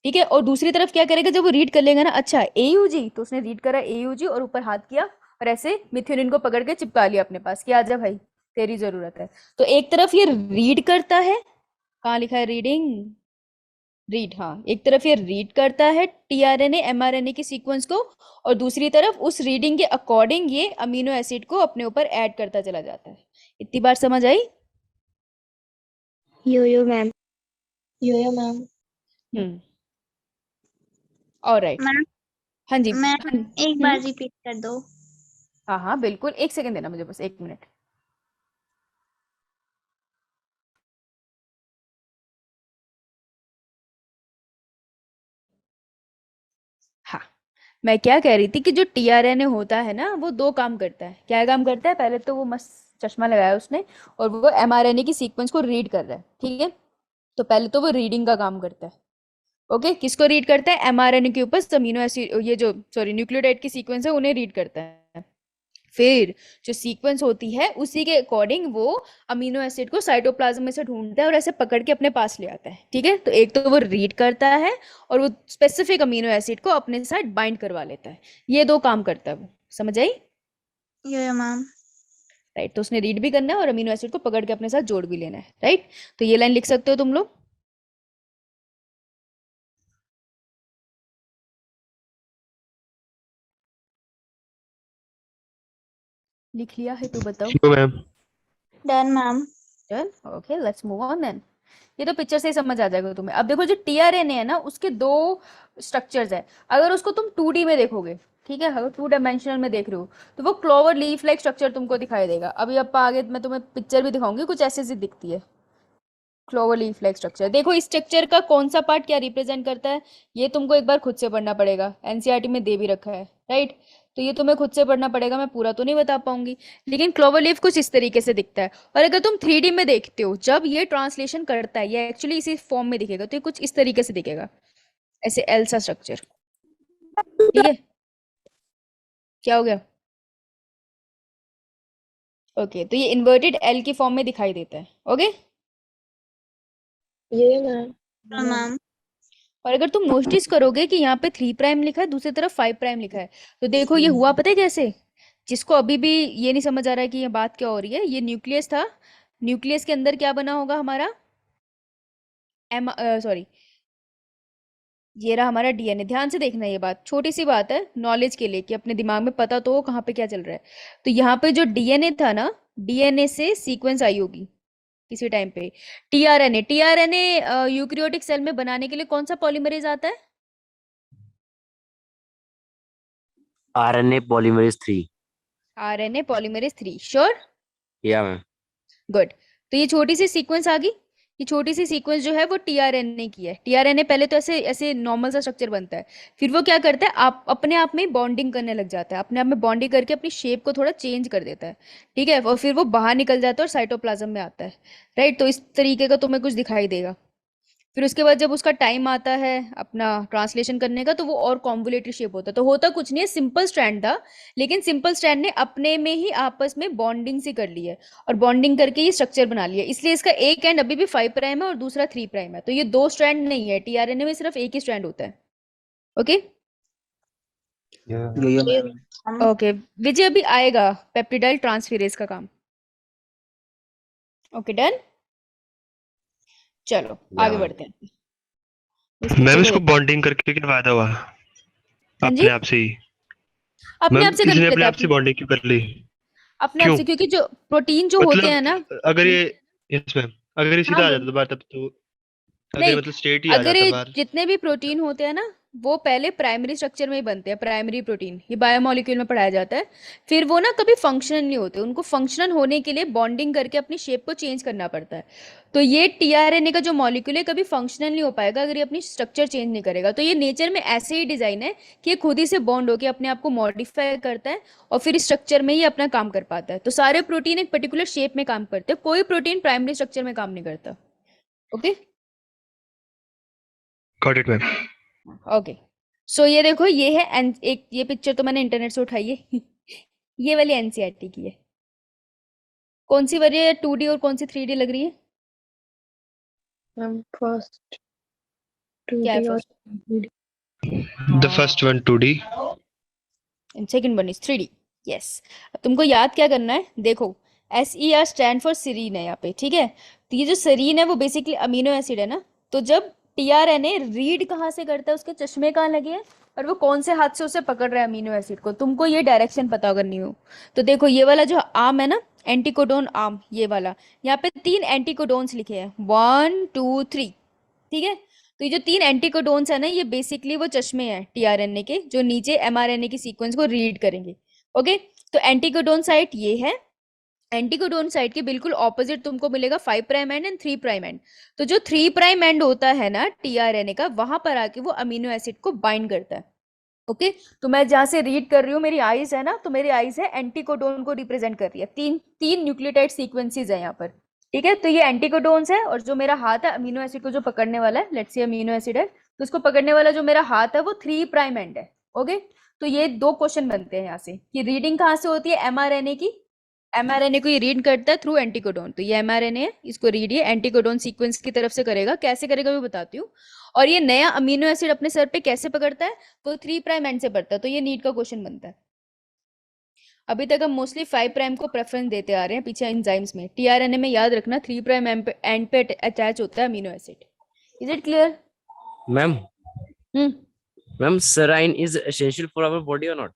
ठीक है? और दूसरी तरफ क्या करेगा, जब वो रीड कर लेगा ना, अच्छा एयूजी, तो उसने रीड करा एयूजी और ऊपर हाथ किया और ऐसे मिथ्योनिन को पकड़ के चिपका लिया अपने पास कि आजा भाई तेरी जरूरत है। तो एक तरफ ये रीड करता है, कहाँ लिखा है रीडिंग, रीड, हाँ, एक तरफ ये रीड करता है टीआरएनए एमआरएनए की सीक्वेंस को, और दूसरी तरफ उस रीडिंग के अकॉर्डिंग ये अमीनो एसिड को अपने ऊपर ऐड करता चला जाता है। इतनी बार समझ आई? Yo ma'am. Yeah, ma'am. Alright. Ma'am, हाँ जी, मैम एक बार रिपीट कर दो। हाँ हाँ बिल्कुल, 1 सेकंड देना मुझे, बस 1 मिनट। हाँ, मैं क्या कह रही थी कि जो टीआरएनए होता है ना, वो 2 काम करता है। क्या काम करता है? पहले तो वो मस्त चश्मा लगाया उसने और वो एमआरएनए की सीक्वेंस को रीड कर रहा है, ठीक है? तो पहले तो वो रीडिंग का काम करता है, ओके? किसको रीड करता है? एमआरएनए के ऊपर अमीनो एसिड, ये जो सॉरी न्यूक्लियोटाइड की सीक्वेंस है उन्हें रीड करता है। फिर जो सीक्वेंस होती है उसी के अकॉर्डिंग वो अमीनो एसिड को साइटोप्लाज्म में से ढूंढता है और ऐसे पकड़ के अपने पास ले आता है। ठीक है, तो एक तो वो रीड करता है और वो स्पेसिफिक अमीनो एसिड को अपने साथ बाइंड करवा लेता है। ये दो काम करता है वो, समझ आई? Yo ma'am. राइट, तो उसने रीड भी करना है और अमीनो एसिड को पकड़ के अपने साथ जोड़ भी लेना है। राइट, तो ये लाइन लिख सकते हो तुम लोग। लिख लिया है तो बताओ। Sure, ma'am. Done ma'am. Done, okay, let's move on then. ये तो पिक्चर से ही समझ आ जाएगा तुम्हें। अब देखो जो टीआरएनए है ना उसके दो स्ट्रक्चर्स है। अगर उसको तुम 2D में देखोगे, ठीक है, अगर 2 डायमेंशनल में देख रहे हो तो वो क्लोवर लीफ लाइक स्ट्रक्चर तुमको दिखाई देगा। अभी अब आगे मैं तुम्हें पिक्चर भी दिखाऊंगी, कुछ ऐसे सी दिखती है क्लोवर लीफ लाइक स्ट्रक्चर। देखो इस स्ट्रक्चर का कौन सा पार्ट क्या रिप्रेजेंट करता है ये तुमको एक बार खुद से पढ़ना पड़ेगा, एनसीईआरटी में दे भी रखा है। राइट, तो ये तुम्हें खुद से पढ़ना पड़ेगा, मैं पूरा तो नहीं बता पाऊंगी। लेकिन क्लोवर लीफ कुछ इस तरीके से दिखता है। और अगर तुम 3D में देखते हो, जब ये ट्रांसलेशन करता है ये एक्चुअली इसी फॉर्म में दिखेगा, तो ये कुछ इस तरीके से दिखेगा, ऐसे एल सा स्ट्रक्चर। ठीक है, क्या हो गया? ओके, तो ये इन्वर्टेड एल की फॉर्म में दिखाई देता है। ओके, ये मैम। मैम। और अगर तुम नोटिस करोगे कि यहाँ पे 3 प्राइम लिखा है, दूसरी तरफ 5 प्राइम लिखा है, तो देखो ये हुआ पता है कैसे? जिसको अभी भी ये नहीं समझ आ रहा है कि ये बात क्या हो रही है, ये न्यूक्लियस था। न्यूक्लियस के अंदर क्या बना होगा हमारा? सॉरी, ये रहा हमारा डीएनए। ध्यान से देखना, ये बात छोटी सी बात है नॉलेज के लिए कि अपने दिमाग में पता तो हो कहाँ पे क्या चल रहा है। तो यहाँ पे जो डीएनए था ना, डीएनए से सीक्वेंस आई होगी किसी टाइम पे। टीआरएनए, टीआरएनए यूकैरियोटिक सेल में बनाने के लिए कौन सा पॉलीमरेज आता है? RNA polymerase 3. RNA polymerase 3। Sure? Yeah, ma'am. Good. तो ये छोटी सी सीक्वेंस आ गई। ये छोटी सी सीक्वेंस जो है वो टीआरएनए की है। टीआरएनए पहले तो ऐसे ऐसे नॉर्मल सा स्ट्रक्चर बनता है, फिर वो क्या करता है, आप अपने आप में बॉन्डिंग करने लग जाता है, अपने आप में बॉन्डिंग करके अपनी शेप को थोड़ा चेंज कर देता है। ठीक है, और फिर वो बाहर निकल जाता है और साइटोप्लाज्म में आता है। राइट, तो इस तरीके का तुम्हें कुछ दिखाई देगा। फिर उसके बाद जब उसका टाइम आता है अपना ट्रांसलेशन करने का, तो वो और कॉन्वोलेटेड शेप होता है। तो होता कुछ नहीं है, सिंपल स्ट्रैंड था, लेकिन सिंपल स्ट्रैंड ने अपने में ही आपस में बॉन्डिंग सी कर ली है और बॉन्डिंग करके ये स्ट्रक्चर बना लिया। इसलिए इसका एक एंड अभी भी 5 प्राइम है और दूसरा 3 प्राइम है। तो ये 2 स्ट्रैंड नहीं है, टीआरएनए में सिर्फ एक ही स्ट्रैंड होता है। ओके यो मैम। ओके, विजय अभी आएगा पेप्टिडाइल ट्रांसफेरेज का काम। ओके डन, चलो आगे मैम। बढ़ते हैं। मैम इसको बॉन्डिंग करके क्या फायदा हुआ? हाँ जी? अपने आप से ही अपने मैम, आप से कर इसने अपने लेता आप से बॉन्डिंग क्यों कर ली? अपने आप क्यों? से, क्योंकि जो प्रोटीन जो होते हैं ना, अगर ये यस मैम, अगर ये सीधा हाँ आ जाता तो बाहर, तब तो नहीं, अगर मतलब स्ट्रेट ही आ अगर जाता ये बाहर। जितने भी प्रोटीन होते हैं ना वो पहले प्राइमरी स्ट्रक्चर में ही बनते हैं, प्राइमरी प्रोटीन, ये बायोमोलिक्यूल में पढ़ाया जाता है। फिर वो ना कभी फंक्शनल नहीं होते, उनको फंक्शनल होने के लिए बॉन्डिंग करके अपनी शेप को चेंज करना पड़ता है। तो ये टीआरएनए का जो मॉलिक्यूल है कभी फंक्शनल नहीं हो पाएगा अगर ये अपनी स्ट्रक्चर चेंज नहीं करेगा। तो ये नेचर में ऐसे ही डिजाइन है कि ये खुद ही से बॉन्ड होकर अपने आप को मॉडिफाई करता है और फिर स्ट्रक्चर में ही अपना काम कर पाता है। तो सारे प्रोटीन एक पर्टिकुलर शेप में काम करते हैं, कोई प्रोटीन प्राइमरी स्ट्रक्चर में काम नहीं करता। Okay got it ma'am. Okay, so ये देखो, ये है एक, ये पिक्चर तो मैंने इंटरनेट से उठाई है ये वाली एनसीईआरटी की है। कौन सी वाली है 2D और कौन सी 3D लग रही है? मैम फर्स्ट क्या है 2D और first? 3D। The first one 2D and second one is 3D। Yes, अब तुमको याद क्या करना है, देखो SER स्टैंड फॉर सीरीन है यहाँ पे। ठीक है, तो ये जो सीरीन है वो बेसिकली अमीनो एसिड है ना। तो जब टीआरएनए रीड कहाँ से करता है, उसके चश्मे कहाँ लगे हैं और वो कौन से हाथ से उसे पकड़ रहा है अमीनो एसिड को, तुमको ये डायरेक्शन पता करनी हो। तो देखो ये वाला जो आर्म है ना, एंटीकोडोन आर्म, ये वाला, यहाँ पे 3 एंटीकोडोन्स लिखे हैं, 1 2 3। ठीक है, तो ये जो 3 एंटीकोडोन्स है ना, ये बेसिकली वो चश्मे हैं टीआरएनए के जो नीचे एमआरएनए की सीक्वेंस को रीड करेंगे। ओके, तो एंटीकोडोन साइट ये है। एंटीकोडोन साइट के बिल्कुल ऑपोजिट तुमको मिलेगा 5 prime and and 3 prime and. तो जो 3 प्राइम एंड होता है ना टीआरएनए का, वहां पर आके वो अमीनो एसिड को बाइंड करता है। ओके, तो मैं जहां से रीड कर रही हूँ, मेरी आईज है ना, तो मेरी आईज है एंटीकोडोन को रिप्रेजेंट कर रही है। तीन न्यूक्लियोटाइड सीक्वेंसेस है यहाँ पर। ठीक है, तो ये एंटीकोडोन्स है और जो मेरा हाथ है अमीनो एसिड को जो पकड़ने वाला है, लेट्स से अमीनो एसिड है, तो उसको पकड़ने वाला जो मेरा हाथ है वो 3 प्राइम एंड है। ओके, तो ये 2 क्वेश्चन बनते हैं यहाँ से कि रीडिंग कहाँ से होती है एमआरएनए की। एमआरएनए को ये रीड करता है थ्रू एंटीकोडोन, तो ये एमआरएनए है, इसको रीड ये एंटीकोडोन सीक्वेंस की तरफ से करेगा। कैसे करेगा मैं बताती हूँ। और ये नया अमीनो एसिड अपने सर पे कैसे पकड़ता है, वो 3 प्राइम एंड से पड़ता है, तो ये नीट का क्वेश्चन बनता है। अभी तक हम मोस्टली 5 प्राइम को प्रेफरेंस देते आ रहे हैं पीछे एंजाइम्स में। टीआरएनए में याद रखना 3 प्राइम एंड पे अटैच होता है amino acid. Is it clear? Ma'am hmm, ma'am serine is essential for our body or not?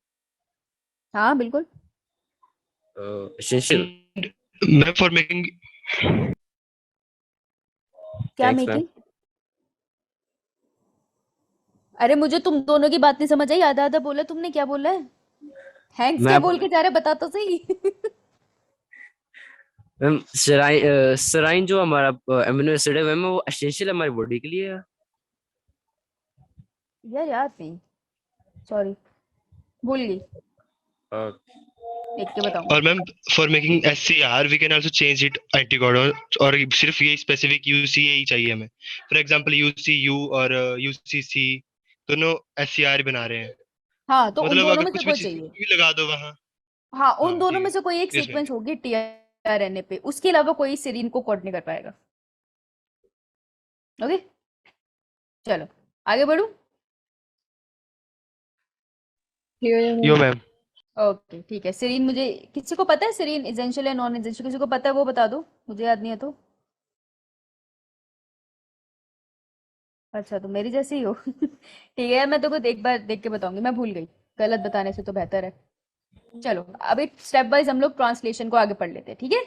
हाँ बिल्कुल। Essential. मैम फॉर मेकिंग क्या Thanks, ma'am. मेकिंग? अरे मुझे तुम दोनों की बात नहीं समझ आई, आधा आधा बोला तुमने, क्या बोला है? थैंक्स क्या मैं- बोल के जा रहे, बता तो सही। मैम serine जो हमारा अमीनो एसिड है मैम, वो essential है हमारी बॉडी के लिए है। यार याद नहीं, सॉरी भूल गई, Uh, देख के बताऊंगा। और ma'am for making SCR we can also change it anticodon, और सिर्फ ये स्पेसिफिक UCA ही चाहिए हमें। फॉर एग्जांपल UCU और UCC दोनों SCR बना रहे हैं, हाँ तो उन मतलब दोनों अगर में से कुछ कोई भी चीज चाहिए। भी लगा दो वहां। हाँ उन हाँ, दोनों ठीक में है। से कोई एक Yes, ma'am. सीक्वेंस होगी टीआरएनए पे, उसके अलावा कोई सेरीन को कोड नहीं कर पाएगा। ओके चलो आगे बढ़ू। यो मैम ओके ठीक है, सेरीन मुझे किसी को पता है सेरीन एसेंशियल है नॉन एसेंशियल, किसी को पता है वो बता दो, मुझे याद नहीं है तो। अच्छा तो मेरी जैसे ही हो। ठीक है मैं तो को एक बार देख के बताऊंगी, मैं भूल गई, गलत बताने से तो बेहतर है। चलो अभी स्टेप वाइज हम लोग ट्रांसलेशन को आगे पढ़ लेते हैं, ठीक है।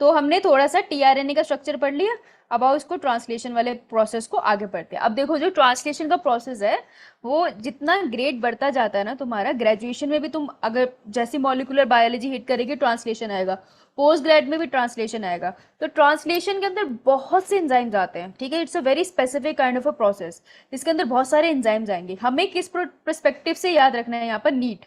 तो हमने थोड़ा सा टीआरएनए का स्ट्रक्चर पढ़ लिया, अब आओ इसको ट्रांसलेशन वाले प्रोसेस को आगे पढ़ते हैं। अब देखो जो ट्रांसलेशन का प्रोसेस है वो जितना ग्रेड बढ़ता जाता है ना तुम्हारा, ग्रेजुएशन में भी तुम अगर जैसी मॉलिक्यूलर बायोलॉजी हिट करेगी ट्रांसलेशन आएगा, पोस्ट ग्रेड में भी ट्रांसलेशन आएगा। तो ट्रांसलेशन के अंदर बहुत से एंजाइम्स आते हैं, ठीक है। It's a very specific kind of a process, इसके अंदर बहुत सारे एंजाइम्स आएंगे। हमें किस पर्सपेक्टिव से याद रखना है यहाँ पर, नीट।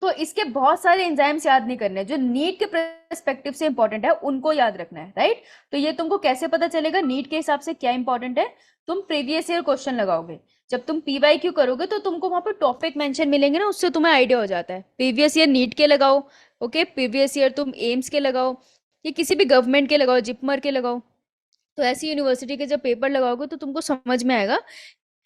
तो इसके बहुत सारे एंजाइम्स याद नहीं करने, जो नीट के पर्सपेक्टिव से इंपॉर्टेंट है उनको याद रखना है, राइट। तो ये तुमको कैसे पता चलेगा नीट के हिसाब से क्या इंपॉर्टेंट है, तुम प्रीवियस ईयर क्वेश्चन लगाओगे। जब तुम पीवाईक्यू करोगे तो तुमको वहां पर टॉपिक मेंशन मिलेंगे ना, उससे तुम्हें आइडिया हो जाता है। प्रीवियस ईयर नीट के लगाओ, ओके, प्रीवियस ईयर तुम एम्स के लगाओ, या किसी भी गवर्नमेंट के लगाओ, जिपमर के लगाओ। तो ऐसी यूनिवर्सिटी के जब पेपर लगाओगे तो तुमको समझ में आएगा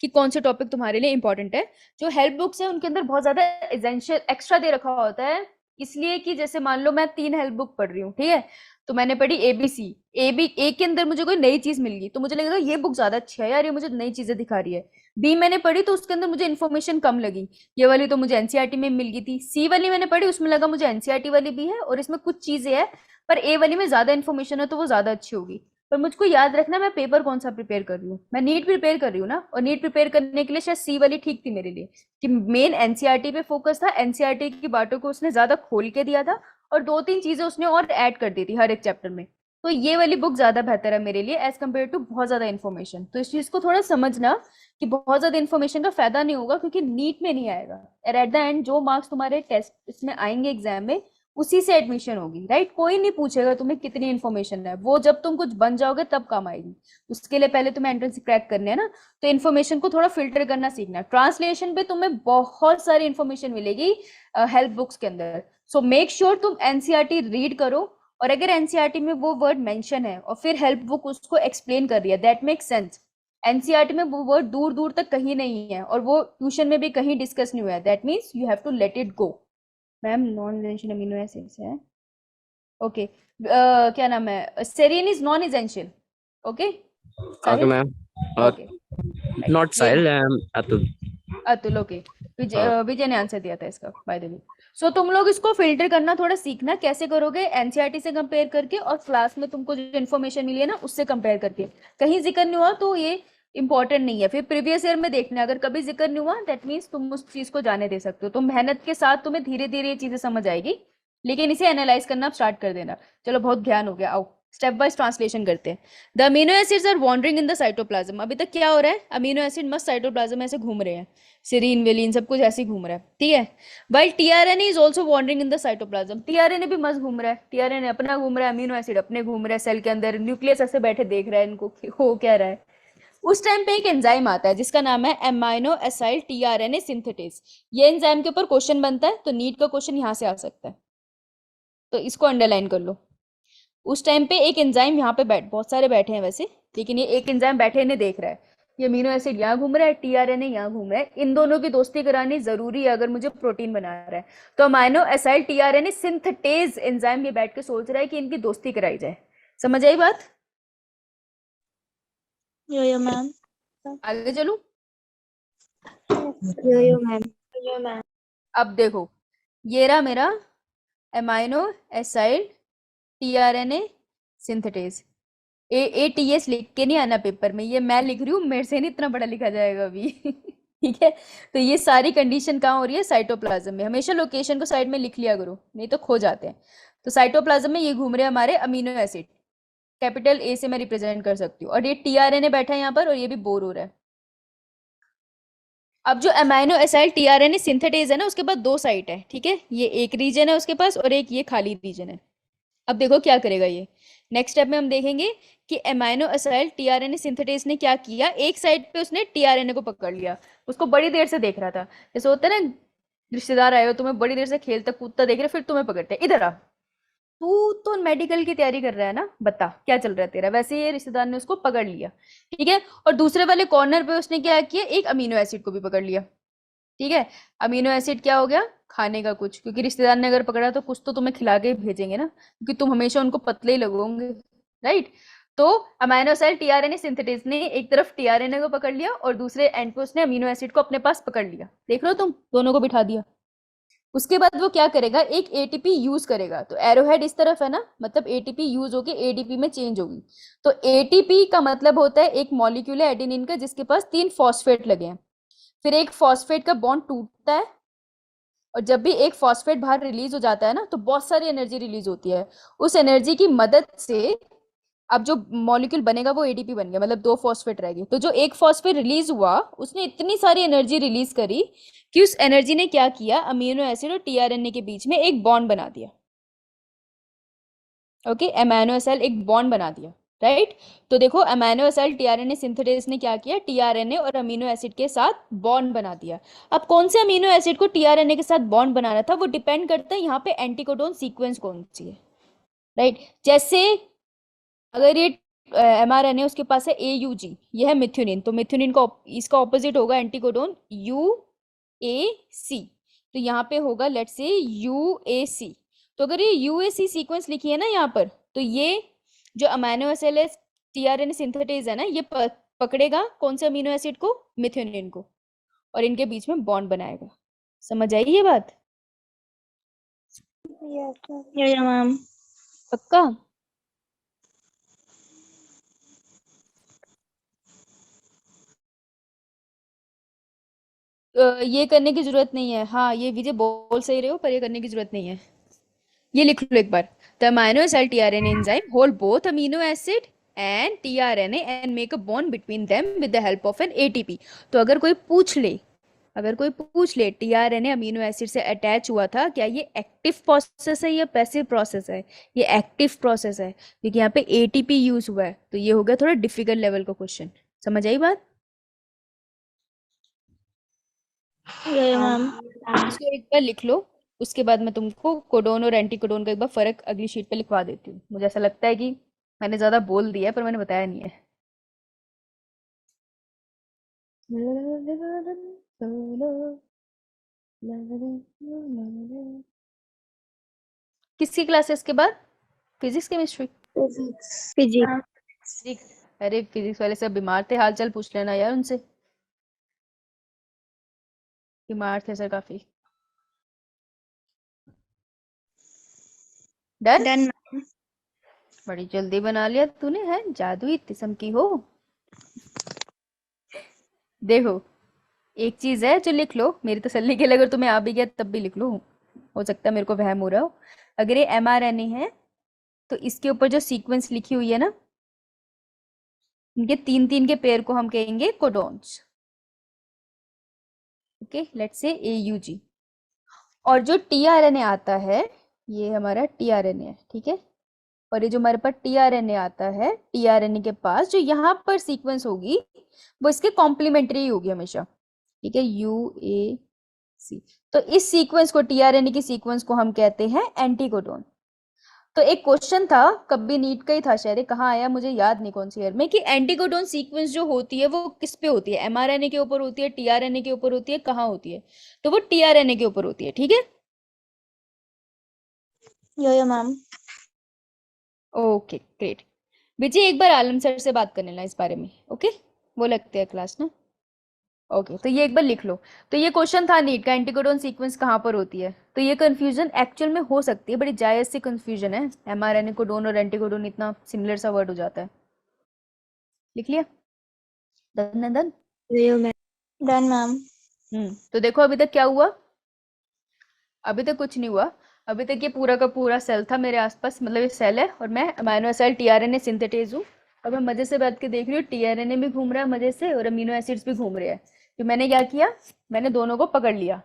कि कौन से टॉपिक तुम्हारे लिए इंपॉर्टेंट है। जो हेल्प बुक्स है उनके अंदर बहुत ज्यादा एसेंशियल एक्स्ट्रा दे रखा होता है, इसलिए कि जैसे मान लो मैं 3 हेल्प बुक पढ़ रही हूँ, ठीक है। तो मैंने पढ़ी ABC, ए के अंदर मुझे कोई नई चीज मिल गई तो मुझे लगेगा ये बुक ज्यादा अच्छी है यार, ये मुझे नई चीजें दिखा रही है। बी मैंने पढ़ी तो उसके अंदर मुझे इन्फॉर्मेशन कम लगी, ये वाली तो मुझे एनसीईआरटी में मिल गई थी। सी वाली मैंने पढ़ी, उसमें लगा मुझे एनसीईआरटी वाली भी है और इसमें कुछ चीजें है, पर ए वाली में ज्यादा इन्फॉर्मेशन है तो वो ज्यादा अच्छी होगी। पर मुझको याद रखना मैं पेपर कौन सा प्रिपेयर कर रही हूँ, मैं नीट प्रिपेयर कर रही हूँ ना, और नीट प्रिपेयर करने के लिए शायद सी वाली ठीक थी मेरे लिए, कि मेन एनसीईआरटी पे फोकस था, एनसीईआरटी की बातों को उसने ज्यादा खोल के दिया था और 2-3 चीजें उसने और ऐड कर दी थी हर एक चैप्टर में। तो ये वाली बुक ज्यादा बेहतर है मेरे लिए एज कम्पेयर टू बहुत ज्यादा इन्फॉर्मेशन। तो इस चीज को थोड़ा समझना कि बहुत ज्यादा इन्फॉर्मेशन का फायदा नहीं होगा, क्योंकि नीट में नहीं आएगा। और एट द एंड जो मार्क्स तुम्हारे टेस्ट इसमें आएंगे एग्जाम में, उसी से एडमिशन होगी, राइट। कोई नहीं पूछेगा तुम्हें कितनी इन्फॉर्मेशन है, वो जब तुम कुछ बन जाओगे तब काम आएगी। उसके लिए पहले तुम्हें एंट्रेंस क्रैक करने है ना, तो इन्फॉर्मेशन को थोड़ा फिल्टर करना सीखना है। ट्रांसलेशन पे तुम्हें बहुत सारी इन्फॉर्मेशन मिलेगी हेल्प बुक्स के अंदर। सो मेक श्योर तुम एनसीईआरटी रीड करो, और अगर एनसीईआरटी में वो वर्ड मेंशन है और फिर हेल्प बुक उसको एक्सप्लेन कर रही है, दैट मेक सेंस। एनसीईआरटी में वो वर्ड दूर दूर तक कहीं नहीं है और वो ट्यूशन में भी कहीं डिस्कस नहीं हुआ है, that means you have to let it go. Ma'am non essential amino acids है, ओके। क्या नाम है, serine is non essential, okay. Okay, ma'am. Okay Not Sahil, Atul. Atul, okay. Vijay ने आंसर दिया था इसका बाय द वे। सो तुम लोग इसको फिल्टर करना थोड़ा सीखना, कैसे करोगे, एनसीईआरटी से कंपेयर करके और क्लास में तुमको जो इन्फॉर्मेशन मिली है ना उससे कंपेयर करके। कहीं जिक्र नहीं हुआ तो ये इंपॉर्टेंट नहीं है, फिर प्रीवियस ईयर में देखना, अगर कभी जिक्र नहीं हुआ दैट मीन्स तुम उस चीज को जाने दे सकते हो। तो मेहनत के साथ तुम्हें धीरे धीरे ये चीजें समझ आएगी, लेकिन इसे एनालाइज करना स्टार्ट कर देना। चलो बहुत ज्ञान हो गया, आओ स्टेप वाइज ट्रांसलेशन करते हैं। The amino acids are wandering in the cytoplasm. अभी तक क्या हो रहा है, अमीनो एसिड मस्त साइटोप्लाज्म में ऐसे घूम रहे हैं, सेरीन वेलिन सब कुछ ऐसे ही घूम रहा है, ठीक है। While tRNA is also wandering in the cytoplasm. TRNA भी मस्त घूम रहा है, टीआरएनए अपना घूम रहा है, अमीनो एसिड अपने घूम रहा है, सेल के अंदर न्यूक्लियस ऐसे बैठे देख रहा है इनको कि हो क्या रहा है। उस टाइम पे एक एंजाइम आता है जिसका नाम है एमाइनो एसाइल टीआरएनए सिंथेटेज। ये एंजाइम के ऊपर क्वेश्चन बनता है, तो नीट का क्वेश्चन यहाँ से आ सकता है, तो इसको अंडरलाइन कर लो। उस टाइम पे एक एंजाइम यहाँ पे बहुत सारे बैठे हैं वैसे, लेकिन ये एक एंजाइम बैठे इन्हें देख रहा है, ये अमीनो एसिड यहाँ घूम रहा है, टीआरएनए यहाँ घूम रहा है, इन दोनों की दोस्ती करानी जरूरी है अगर मुझे प्रोटीन बना रहा है। तो amino acyl tRNA synthetase enzyme ये बैठ के सोच रहा है कि इनकी दोस्ती कराई जाए। समझ आई बात? यो मैम। आगे चलूं? यो मैम। अब देखो, ये रहा मेरा amino acyl tRNA synthetase. AATS लिख के नहीं आना पेपर में, ये मैं लिख रही हूँ, मेरे से नहीं इतना बड़ा लिखा जाएगा अभी। ठीक है, तो ये सारी कंडीशन कहाँ हो रही है? साइटोप्लाज्म में। हमेशा लोकेशन को साइड में लिख लिया करो, नहीं तो खो जाते हैं। तो साइटोप्लाज्म में ये घूम रहे हैं हमारे अमीनो एसिड, कैपिटल A से मैं रिप्रेजेंट कर सकती हूँ, और ये टीआरएनए बैठा है यहाँ पर, और ये भी बोर हो रहा है। अब जो अमाइनो एसाइल टीआरएनए सिंथेटेज है ना, उसके पास दो साइट है, ठीक है, ये एक रीजन है उसके पास और एक ये खाली रीजन है। अब देखो क्या करेगा ये, नेक्स्ट स्टेप में हम देखेंगे कि एमाइनो एसाइल टीआरएनए सिंथेटेज ने क्या किया। एक साइड पे उसने टीआरएनए को पकड़ लिया, उसको बड़ी देर से देख रहा था, जैसे होता है ना रिश्तेदार आए हो, तुम्हें बड़ी देर से खेलता कूदता देख रहे, फिर तुम्हें पकड़ते हैं, इधर आ, तू तो मेडिकल की तैयारी कर रहा है ना, बता क्या चल रहा है तेरा। वैसे ये रिश्तेदार ने उसको पकड़ लिया, ठीक है, और दूसरे वाले कॉर्नर पे उसने क्या किया, एक अमीनो एसिड को भी पकड़ लिया, ठीक है। अमीनो एसिड क्या हो गया? खाने का कुछ, क्योंकि रिश्तेदार ने अगर पकड़ा तो कुछ तो तुम्हें खिला के भेजेंगे ना, क्योंकि तुम हमेशा उनको पतले ही लगोगे, राइट। तो अमीनो एसिड टीआरएनए सिंथेटेज ने एक तरफ टीआरएनए को पकड़ लिया और दूसरे एंड पे उसने अमीनो एसिड को अपने पास पकड़ लिया, देख लो तुम, दोनों को बिठा दिया। उसके बाद वो क्या करेगा, एक एटीपी यूज करेगा, तो एरोहेड इस तरफ है ना, मतलब एटीपी यूज होके एडीपी में चेंज होगी। तो एटीपी का मतलब होता है एक मॉलिक्यूल है एडेनिन का जिसके पास 3 फॉस्फेट लगे हैं, फिर एक फॉस्फेट का बॉन्ड टूटता है, और जब भी एक फॉस्फेट बाहर रिलीज हो जाता है ना, तो बहुत सारी एनर्जी रिलीज होती है। उस एनर्जी की मदद से अब जो मॉलिक्यूल बनेगा वो एडीपी बन गया, मतलब 2 फॉस्फेट रह गए। तो जो एक फॉस्फेट रिलीज हुआ उसने इतनी सारी एनर्जी रिलीज करी कि उस एनर्जी ने क्या किया, अमीनो एसिड और टीआरएनए के बीच में एक बॉन्ड बना दिया। ओके, अमीनो एसिड एक बॉन्ड बना दिया, राइट। तो देखो अमीनो एसिड टीआरएनए सिंथेटेज ने क्या किया, टीआरएनए और अमीनो एसिड के साथ बॉन्ड बना दिया। अब कौन से अमीनो एसिड को टीआरएनए के साथ बॉन्ड बनाना था वो डिपेंड करता है यहाँ पे एंटीकोडोन सीक्वेंस कौन सी है, राइट। जैसे अगर ये mRNA उसके पास है AUG, ये है मिथ्योनिन, तो मिथ्योनिन का इसका ऑपोजिट होगा एंटीकोडोन UAC, तो यहाँ पे होगा लेट्स से UAC। तो अगर ये UAC सीक्वेंस लिखी है ना यहाँ पर, तो ये जो अमीनो एसिड टीआरएनए सिंथेटेज है ना, ये पकड़ेगा कौन से अमीनो एसिड को, मिथ्योनिन को, और इनके बीच में बॉन्ड बनाएगा। समझ आई ये बात? यो मैम। पक्का? ये करने की जरूरत नहीं है, हाँ ये विजय बोल सही रहे हो, पर ये करने की जरूरत नहीं है। ये लिख लो एक बार, the amino acid tRNA enzyme hold both amino acid and tRNA and make a bond between them with the help of an ATP. तो अगर कोई पूछ ले टीआरएनए अमीनो एसिड से अटैच हुआ था, क्या ये एक्टिव प्रोसेस है या पैसिव प्रोसेस है? ये एक्टिव प्रोसेस है, क्योंकि यहाँ पे एटीपी यूज हुआ है, तो ये हो गया थोड़ा डिफिकल्ट लेवल का क्वेश्चन। समझ आई बात? यो मैम। इसको एक बार लिख लो, उसके बाद मैं तुमको कोडोन और एंटीकोडोन का एक बार फर्क अगली शीट पे लिखवा देती हूँ। मुझे ऐसा लगता है कि मैंने ज्यादा बोल दिया है, पर मैंने बताया नहीं है। किसकी क्लासेस के बाद? Physics chemistry? फिजिक्स। अरे फिजिक्स वाले सब बीमार थे, हाल चाल पूछ लेना यार उनसे। बीमार थे सर काफी। डन? डन। बड़ी जल्दी बना लिया तूने, है जादुई किस्म की हो। देखो एक चीज है जो लिख लो मेरी तसल्ली के लिए, अगर तुम्हें आ भी गया तब भी लिख लो, हो सकता है मेरे को वहम हो रहा हो। अगर ये mRNA है तो इसके ऊपर जो सीक्वेंस लिखी हुई है ना, इनके 3 के पेयर को हम कहेंगे codons. Okay, let's say AUG। और जो टीआरएनए आता है, ये हमारा टीआरएनए है, ठीक है। और ये जो हमारे पास टीआरएनए आता है, टीआरएनए के पास जो यहाँ पर सीक्वेंस होगी वो इसके कॉम्प्लीमेंट्री होगी हमेशा, ठीक है, UAC। तो इस सीक्वेंस को, टीआरएनए की सीक्वेंस को हम कहते हैं एंटीकोडोन। तो एक क्वेश्चन था, कभी नीट का ही था शायद, कहाँ आया मुझे याद नहीं कौन सी ईयर में, कि एंटीकोडोन सीक्वेंस जो होती है वो किस पे होती है, एमआरएनए के ऊपर होती है, टीआरएनए के ऊपर होती है, कहाँ होती है? तो वो टीआरएनए के ऊपर होती है, ठीक है। Yo ma'am. Okay great. Vijay एक बार आलम सर से बात कर लेना इस बारे में, ओके, वो लगते हैं क्लास ना। ओके, तो ये एक बार लिख लो। तो ये क्वेश्चन था नीट का, एंटीकोडोन सीक्वेंस कहाँ पर होती है। तो ये कंफ्यूजन एक्चुअल में हो सकती है, बड़ी जायज सी कंफ्यूजन है, एमआरएनए कोडोन और एंटीकोडोन इतना सिमिलर सा वर्ड हो जाता है। लिख लिया? डन? यो मैम। Done ma'am. तो देखो अभी तक क्या हुआ, अभी तक कुछ नहीं हुआ। अभी तक ये पूरा का पूरा सेल था मेरे आसपास, मतलब ये सेल है और मैं अमीनो एसिड टीआरएनए सिंथेटेज हूँ, और मैं मजे से बैठ के देख रही हूँ टीआरएनए भी घूम रहा है मजे से और अमीनो एसिड्स भी घूम रहे हैं। तो मैंने क्या किया, मैंने दोनों को पकड़ लिया,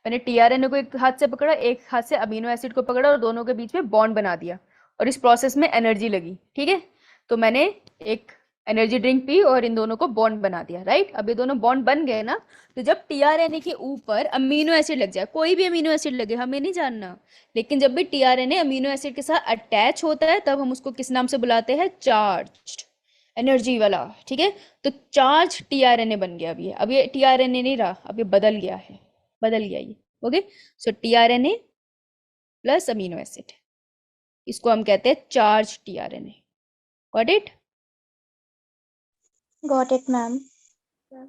मैंने टीआरएनए को एक हाथ से पकड़ा, एक हाथ से अमीनो एसिड को पकड़ा और दोनों के बीच में बॉन्ड बना दिया, और इस प्रोसेस में एनर्जी लगी, ठीक है। तो मैंने एक एनर्जी ड्रिंक पी और इन दोनों को बॉन्ड बना दिया, राइट। अब ये दोनों बॉन्ड बन गए ना, तो जब टीआरएनए के ऊपर अमीनो एसिड लग जाए, कोई भी अमीनो एसिड लगे हमें नहीं जानना, लेकिन जब भी टीआरएनए अमीनो एसिड के साथ अटैच होता है तब हम उसको किस नाम से बुलाते हैं, चार्ज्ड, एनर्जी वाला, ठीक है। तो चार्ज टीआरएनए बन गया। अब ये टीआरएनए नहीं रहा, अब ये बदल गया है, बदल गया ये, ओके। सो टीआरएनए प्लस अमीनो एसिड, इसको हम कहते हैं charge tRNA. Got it? Got it ma'am.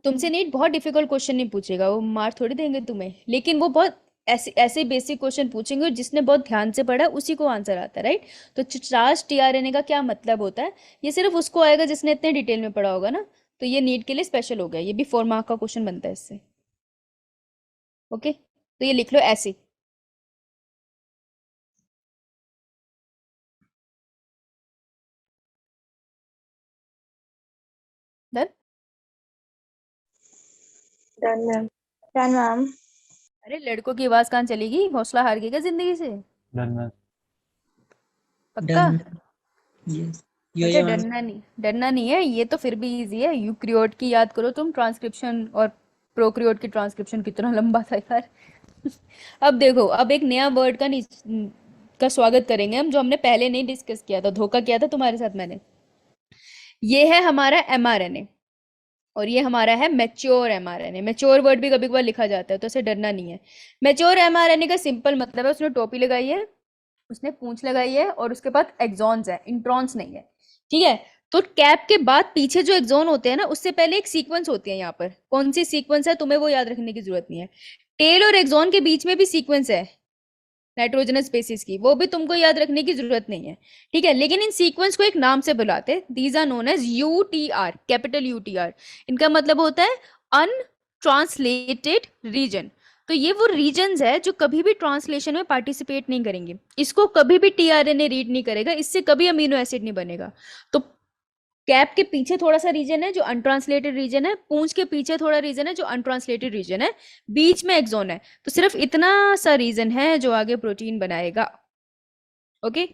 तुमसे नीट बहुत डिफिकल्ट क्वेश्चन नहीं पूछेगा, वो मार थोड़ी देंगे तुम्हें, लेकिन वो बहुत ऐसे ऐसे बेसिक क्वेश्चन पूछेंगे और जिसने बहुत ध्यान से पढ़ा उसी को आंसर आता है, राइट। तो चार्ज टीआरएनए का क्या मतलब होता है, ये सिर्फ उसको आएगा जिसने इतने डिटेल में पढ़ा होगा ना। तो ये नीट के लिए स्पेशल हो गया, ये भी 4 मार्क का क्वेश्चन बनता है इससे, ओके। तो ये लिख लो ऐसे, done? Done, ma'am. Done ma'am. अरे लड़कों की आवाज कहाँ चलेगी, हौसला हार गई क्या जिंदगी से? Done ma'am. पक्का? यस अच्छा, डरना नहीं है, ये तो फिर भी इजी है। यूक्रियोट की याद करो तुम, ट्रांसक्रिप्शन, और प्रोक्रियोट की ट्रांसक्रिप्शन कितना लंबा था यार। अब देखो, अब एक नया वर्ड का स्वागत करेंगे हम, जो हमने पहले नहीं डिस्कस किया था, धोखा किया था तुम्हारे साथ मैंने। ये है हमारा एमआरएनए और ये हमारा है मैच्योर एमआरएनए। मैच्योर वर्ड भी कभी कभार लिखा जाता है, तो इसे डरना नहीं है। मैच्योर एमआरएनए का सिंपल मतलब है, उसने टोपी लगाई है, उसने पूंछ लगाई है और उसके पास एक्सॉन्स है, इंट्रॉन्स नहीं है, ठीक है। तो कैप के बाद पीछे जो एक्सॉन होते हैं ना, उससे पहले एक सीक्वेंस होती है। यहाँ पर कौन सी सीक्वेंस है तुम्हें वो याद रखने की जरूरत नहीं है। टेल और एक्सॉन के बीच में भी सीक्वेंस है नाइट्रोजनस स्पेसीज की, वो भी तुमको याद रखने की जरूरत नहीं है, ठीक है। लेकिन इन सीक्वेंस को एक नाम से बुलाते हैं, these are known as UTR, capital UTR। इनका मतलब होता है अनट्रांसलेटेड रीजन। तो ये वो रीजन्स है जो कभी भी ट्रांसलेशन में पार्टिसिपेट नहीं करेंगे, इसको कभी भी टीआरएनए रीड नहीं करेगा, इससे कभी अमीनो एसिड नहीं बनेगा। तो कैप के पीछे थोड़ा सा रीजन है जो अनट्रांसलेटेड रीजन है, पूंछ के पीछे थोड़ा रीजन है जो अनट्रांसलेटेड रीजन है, बीच में एक्सॉन है। तो सिर्फ इतना सा रीजन है जो आगे प्रोटीन बनाएगा, ओके।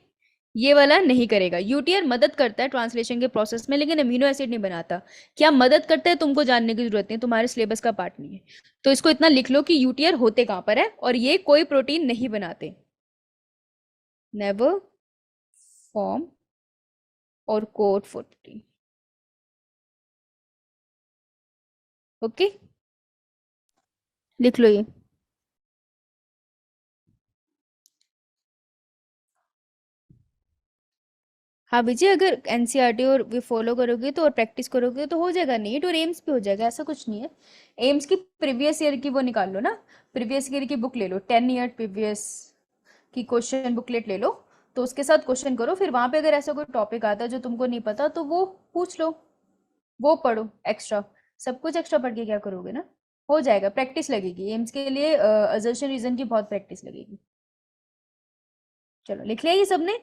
ये वाला नहीं करेगा। यूटीआर मदद करता है ट्रांसलेशन के प्रोसेस में, लेकिन अमीनो एसिड नहीं बनाता। क्या मदद करता है तुमको जानने की जरूरत नहीं, तुम्हारे सिलेबस का पार्ट नहीं है। तो इसको इतना लिख लो कि यूटीआर होते कहां पर है और ये कोई प्रोटीन नहीं बनाते, नेवर फॉर्म और कोड फॉर प्रोटीन, ओके। लिख लो ये। हाँ विजय, अगर एनसीईआरटी और भी फॉलो करोगे तो और प्रैक्टिस करोगे तो हो जाएगा, नीट और एम्स पे हो जाएगा, ऐसा कुछ नहीं है। एम्स की प्रीवियस ईयर की वो निकाल लो ना, प्रीवियस ईयर की बुक ले लो, 10 ईयर प्रीवियस की क्वेश्चन बुकलेट ले लो, तो उसके साथ क्वेश्चन करो। फिर वहां पे अगर ऐसा कोई टॉपिक आता है जो तुमको नहीं पता तो वो पूछ लो, वो पढ़ो एक्स्ट्रा। सब कुछ एक्स्ट्रा पढ़ के क्या करोगे ना, हो जाएगा, प्रैक्टिस लगेगी। एम्स के लिए असर्शन रीजन की बहुत प्रैक्टिस लगेगी। चलो लिख लिया ये सबने?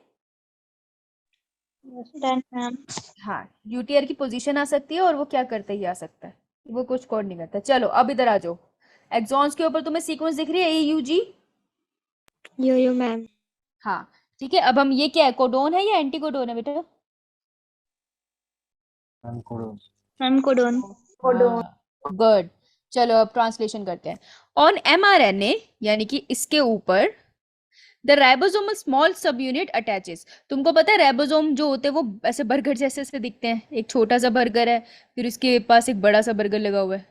Done ma'am. हाँ, यूटीआर की पोजीशन आ सकती है और वो क्या करते ही आ सकता है, वो कुछ कोड नहीं करता। चलो अब इधर आ जाओ, एक्सॉन्स के ऊपर तुम्हें सीक्वेंस दिख रही है AUG? यो मैम। हाँ, ठीक है, अब हम ये क्या है, कोडोन है या एंटी कोडोन है बेटा? Ma'am codon. Ma'am codon. Codon. Good. चलो अब ट्रांसलेशन करते हैं। ऑन mRNA यानी कि इसके ऊपर द राइबोसोमल स्मॉल सब यूनिट अटैचेस। तुमको पता है राइबोसोम जो होते हैं वो ऐसे बर्गर जैसे से दिखते हैं, एक छोटा सा बर्गर है फिर उसके पास एक बड़ा सा बर्गर लगा हुआ है,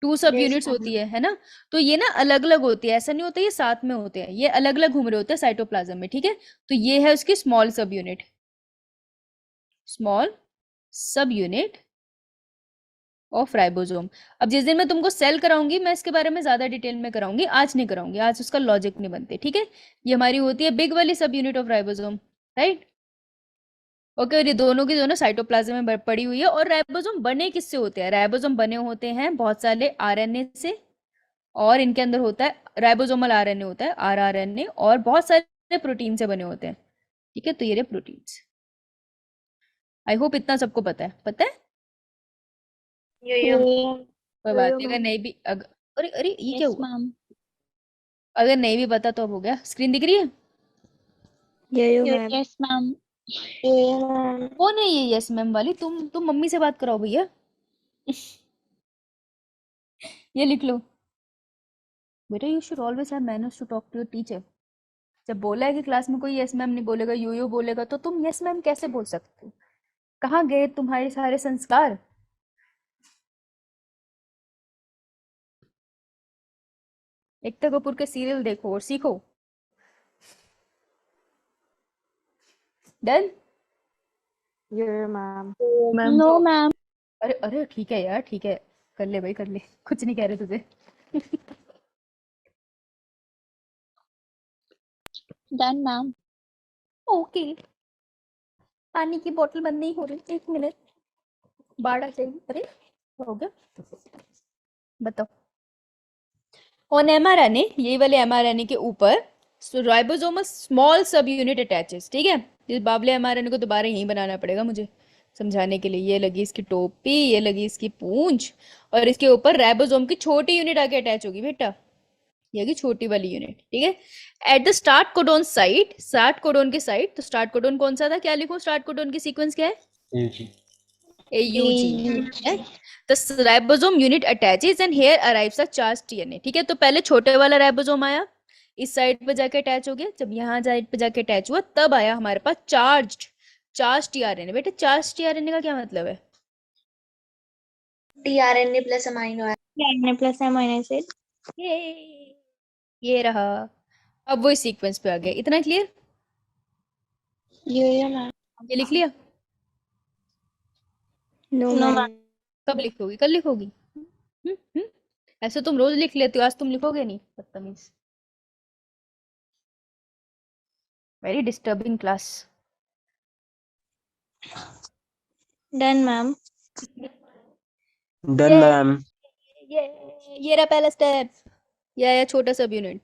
2 सब Yes, यूनिट्स ma'am. होती है ना? तो ये ना अलग अलग होती है, ऐसा नहीं होता ये साथ में होते हैं, ये अलग अलग घूम रहे होते हैं साइटोप्लाज्म में, ठीक है? तो ये है उसकी स्मॉल सब यूनिट, स्मॉल सब यूनिट ऑफ राइबोसोम। अब जिस दिन मैं तुमको सेल कराऊंगी मैं इसके बारे में ज्यादा डिटेल में कराऊंगी, आज नहीं कराऊंगी, आज उसका लॉजिक नहीं बनते, ठीक है? ये हमारी होती है बिग वाली सब unit of ribosome, right? Okay, और ये दोनों की दोनों साइटोप्लाज्म में पड़ी हुई है। और राइबोसोम बने किससे होते हैं? राइबोसोम बने होते हैं बहुत सारे आरएनए से, और इनके अंदर होता है राइबोसोमल आरएनए होता है, आरआरएनए, और बहुत सारे प्रोटीन से बने होते हैं, ठीक है? तो ये रहे प्रोटीन्स। आई होप इतना सबको पता है, पता है? Yo. कोई बात नहीं, अगर नहीं भी अरे अरे ये क्या यस हुआ? मैम। अगर नहीं भी पता तो अब हो गया। स्क्रीन दिख रही है? Yo ma'am. Yes ma'am. कौन है ये यस मैम वाली? तुम मम्मी से बात कराओ भैया। ये लिख लो बेटा, you should always have manners to talk to your teacher. जब बोला है कि क्लास में कोई यस मैम नहीं बोलेगा, यू बोलेगा, तो तुम यस मैम कैसे बोल सकते हो? कहाँ गए तुम्हारे सारे संस्कार? एकता कपूर के सीरियल देखो और सीखो। डन? ये मैम। No ma'am. अरे अरे ठीक है यार, ठीक है, कर ले भाई कर ले, कुछ नहीं कह रहे तुझे। Done ma'am. ओके, पानी की बोतल बंद नहीं हो रही, 1 मिनट, बाड़ा चाहिए। अरे हो गया, बताओ। ऑन mRNA, ये वाले mRNA के ऊपर राइबोसोमल स्मॉल सब यूनिट अटैचेस, ठीक है? इस बाबले mRNA को दोबारा यहीं बनाना पड़ेगा मुझे समझाने के लिए। ये लगी इसकी टोपी, ये लगी इसकी पूंछ, और इसके ऊपर राइबोसोम की छोटी यूनिट आके अटैच होगी बेटा, ये की छोटी वाली यूनिट, ठीक है? At the start codon site, start codon के साइट, तो स्टार्ट कोडोन कौन सा था, क्या लिखूं? स्टार्ट कोडोन की सीक्वेंस क्या है? AUG। AUG है। The ribosome unit attaches and here arrives a charged DNA, ठीक है? तो पहले छोटे वाला राइबोसोम आया, इस साइड पे जाके अटैच हो गया, जब यहाँ साइड पे जाके अटैच हुआ तब आया हमारे पास चार्ज टीआरएनए। बेटा चार्ज टीआरएनए का क्या मतलब है? tRNA plus amino acid. RNA plus amino acid. ये रहा, अब वही सीक्वेंस पे आ गया। इतना क्लियर? यो मैम। ये लिख लिया? No ma'am. कब लिखोगी? कल लिखोगी? ऐसे तुम रोज लिख लेती हो, आज तुम लिखोगे नहीं, बदतमीज। Very disturbing class. Done ma'am. Done ma'am. ये रहा पहला स्टेप, ये आया छोटा सब यूनिट,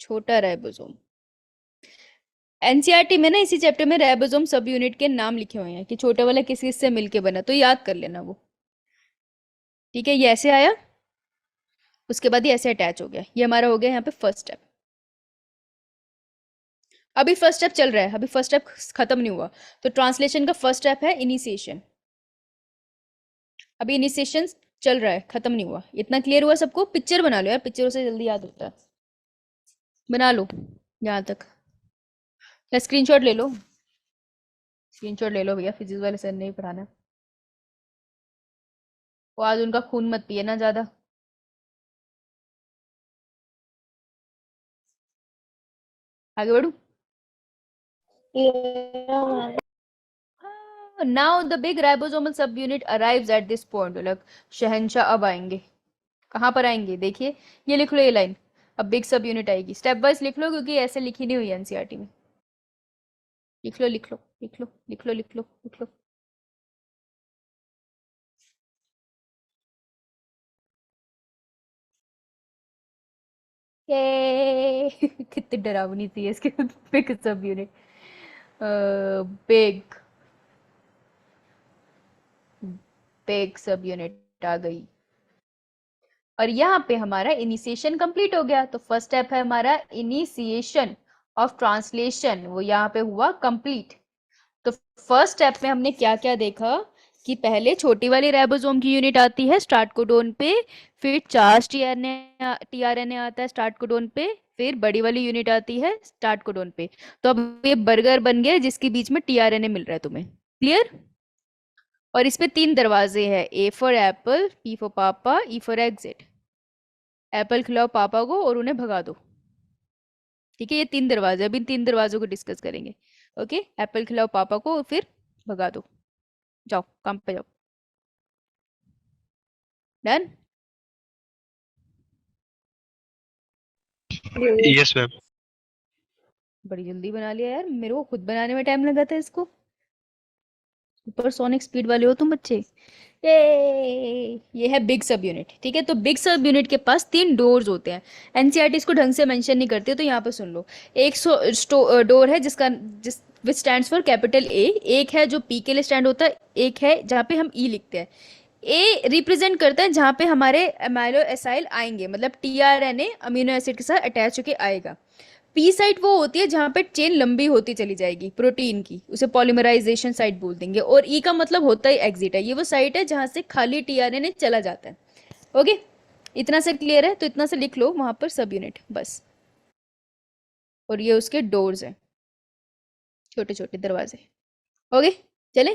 छोटा राइबोसोम। एनसीईआरटी में ना इसी चैप्टर में राइबोसोम सब यूनिट के नाम लिखे हुए हैं कि छोटे वाला किस किस से मिलके बना, तो याद कर लेना वो, ठीक है? ये ऐसे आया, उसके बाद ये ऐसे अटैच हो गया, ये हमारा हो गया यहाँ पे फर्स्ट स्टेप। अभी फर्स्ट स्टेप चल रहा है, अभी फर्स्ट स्टेप खत्म नहीं हुआ, तो ट्रांसलेशन का फर्स्ट स्टेप है इनिशिएशन। अभी इनिशिएशन चल रहा है, खत्म नहीं हुआ। इतना क्लियर हुआ सबको? पिक्चर बना लो यार, पिक्चरों से जल्दी याद होता है, बना लो यहाँ तक। या स्क्रीनशॉट ले लो, स्क्रीनशॉट ले लो भैया, फिजिक्स वाले सर ने ही पढ़ाना है। वो आज उनका खून मत पिए ना ज्यादा। आगे बढ़ू? नाउ द बिग राइबोसोमल सब unit arrives at this point. मतलब शहंशाह अब आएंगे, कहाँ पर आएंगे? देखिए ये लिख लो, ये लाइन, अब बिग सब यूनिट आएगी। स्टेप वाइज लिख लो क्योंकि ऐसे लिखी नहीं हुई एनसीईआरटी में। लिख लो लिख लो लिख लो लिख लो लिख लो लिख लो। कितनी डरावनी थी इसके big subunit. Big big subunit आ गई, और यहाँ पे हमारा इनिशिएशन कंप्लीट हो गया। तो फर्स्ट स्टेप है हमारा इनिशिएशन ऑफ ट्रांसलेशन वो यहाँ पे हुआ कंप्लीट। तो फर्स्ट स्टेप में हमने क्या क्या देखा कि पहले छोटी वाली राइबोसोम की यूनिट आती है स्टार्ट कोडोन पे, फिर चार्ज टीआरएनए आता है स्टार्ट कोडोन पे, फिर बड़ी वाली यूनिट आती है स्टार्ट कोडोन पे। तो अब ये बर्गर बन गया जिसके बीच में टीआरएनए मिल रहा है तुम्हें, क्लियर। और इसमें 3 दरवाजे हैं, A for Apple, P for पापा, ई फॉर एग्जिट। एप्पल खिलाओ पापा को और उन्हें भगा दो, ठीक है। ये 3 दरवाजे, अभी इन 3 दरवाजों को डिस्कस करेंगे। ओके, एप्पल खिलाओ पापा को और फिर भगा दो, जाओ काम पे जाओ। डन। Yes ma'am. बड़ी जल्दी बना लिया यार, मेरे को खुद बनाने में टाइम लगा था इसको। सुपरसोनिक स्पीड वाले हो तुम बच्चे। ये है बिग सब यूनिट, ठीक है। तो बिग सब यूनिट के पास 3 डोर्स होते हैं। एनसीईआरटी इसको ढंग से मेंशन नहीं करती, तो यहाँ पे सुन लो। एक डोर है जिसका विच स्टैंड्स फॉर कैपिटल ए, एक है जो पी के लिए स्टैंड होता है, एक है जहाँ पे हम ई लिखते हैं। ए रिप्रेजेंट करता है जहाँ पे हमारे अमाइनो एसाइल आएंगे, मतलब टीआरएनए अमीनो एसिड के साथ अटैच होके आएगा। पी साइट वो होती है जहाँ पे चेन लंबी होती चली जाएगी प्रोटीन की, उसे पॉलीमराइजेशन साइट बोल देंगे। और ई का मतलब होता ही एग्जिट है, ये वो साइट है जहाँ से खाली टीआरएनए चला जाता है। ओके, इतना से क्लियर है, तो इतना से लिख लो वहां पर सब यूनिट बस। और ये उसके डोर्स हैं, छोटे छोटे दरवाजे। ओके चले।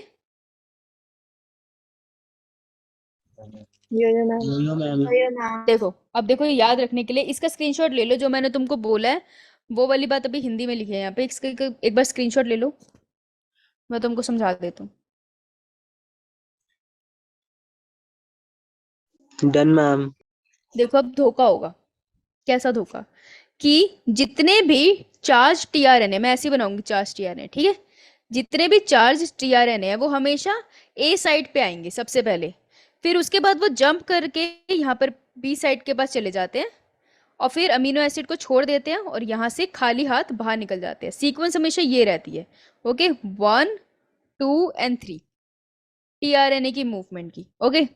देखो अब देखो, याद रखने के लिए इसका स्क्रीनशॉट ले लो, जो मैंने तुमको बोला है वो वाली बात अभी हिंदी में लिखी है यहाँ पे। इसका एक बार स्क्रीनशॉट ले लो, मैं तुमको समझा देता हूँ। Done ma'am. देखो अब धोखा होगा, कैसा धोखा, कि जितने भी चार्ज टीआरएनए, मैं ऐसे ही बनाऊंगी चार्ज टीआरएनए, ठीक है। जितने भी चार्ज टीआरएनए है वो हमेशा ए साइड पे आएंगे सबसे पहले, फिर उसके बाद वो जंप करके यहाँ पर बी साइड के पास चले जाते हैं और फिर अमीनो एसिड को छोड़ देते हैं और यहाँ से खाली हाथ बाहर निकल जाते हैं। सीक्वेंस हमेशा ये रहती है। ओके, 1 2 एंड 3 टीआरएनए की मूवमेंट की। ओके,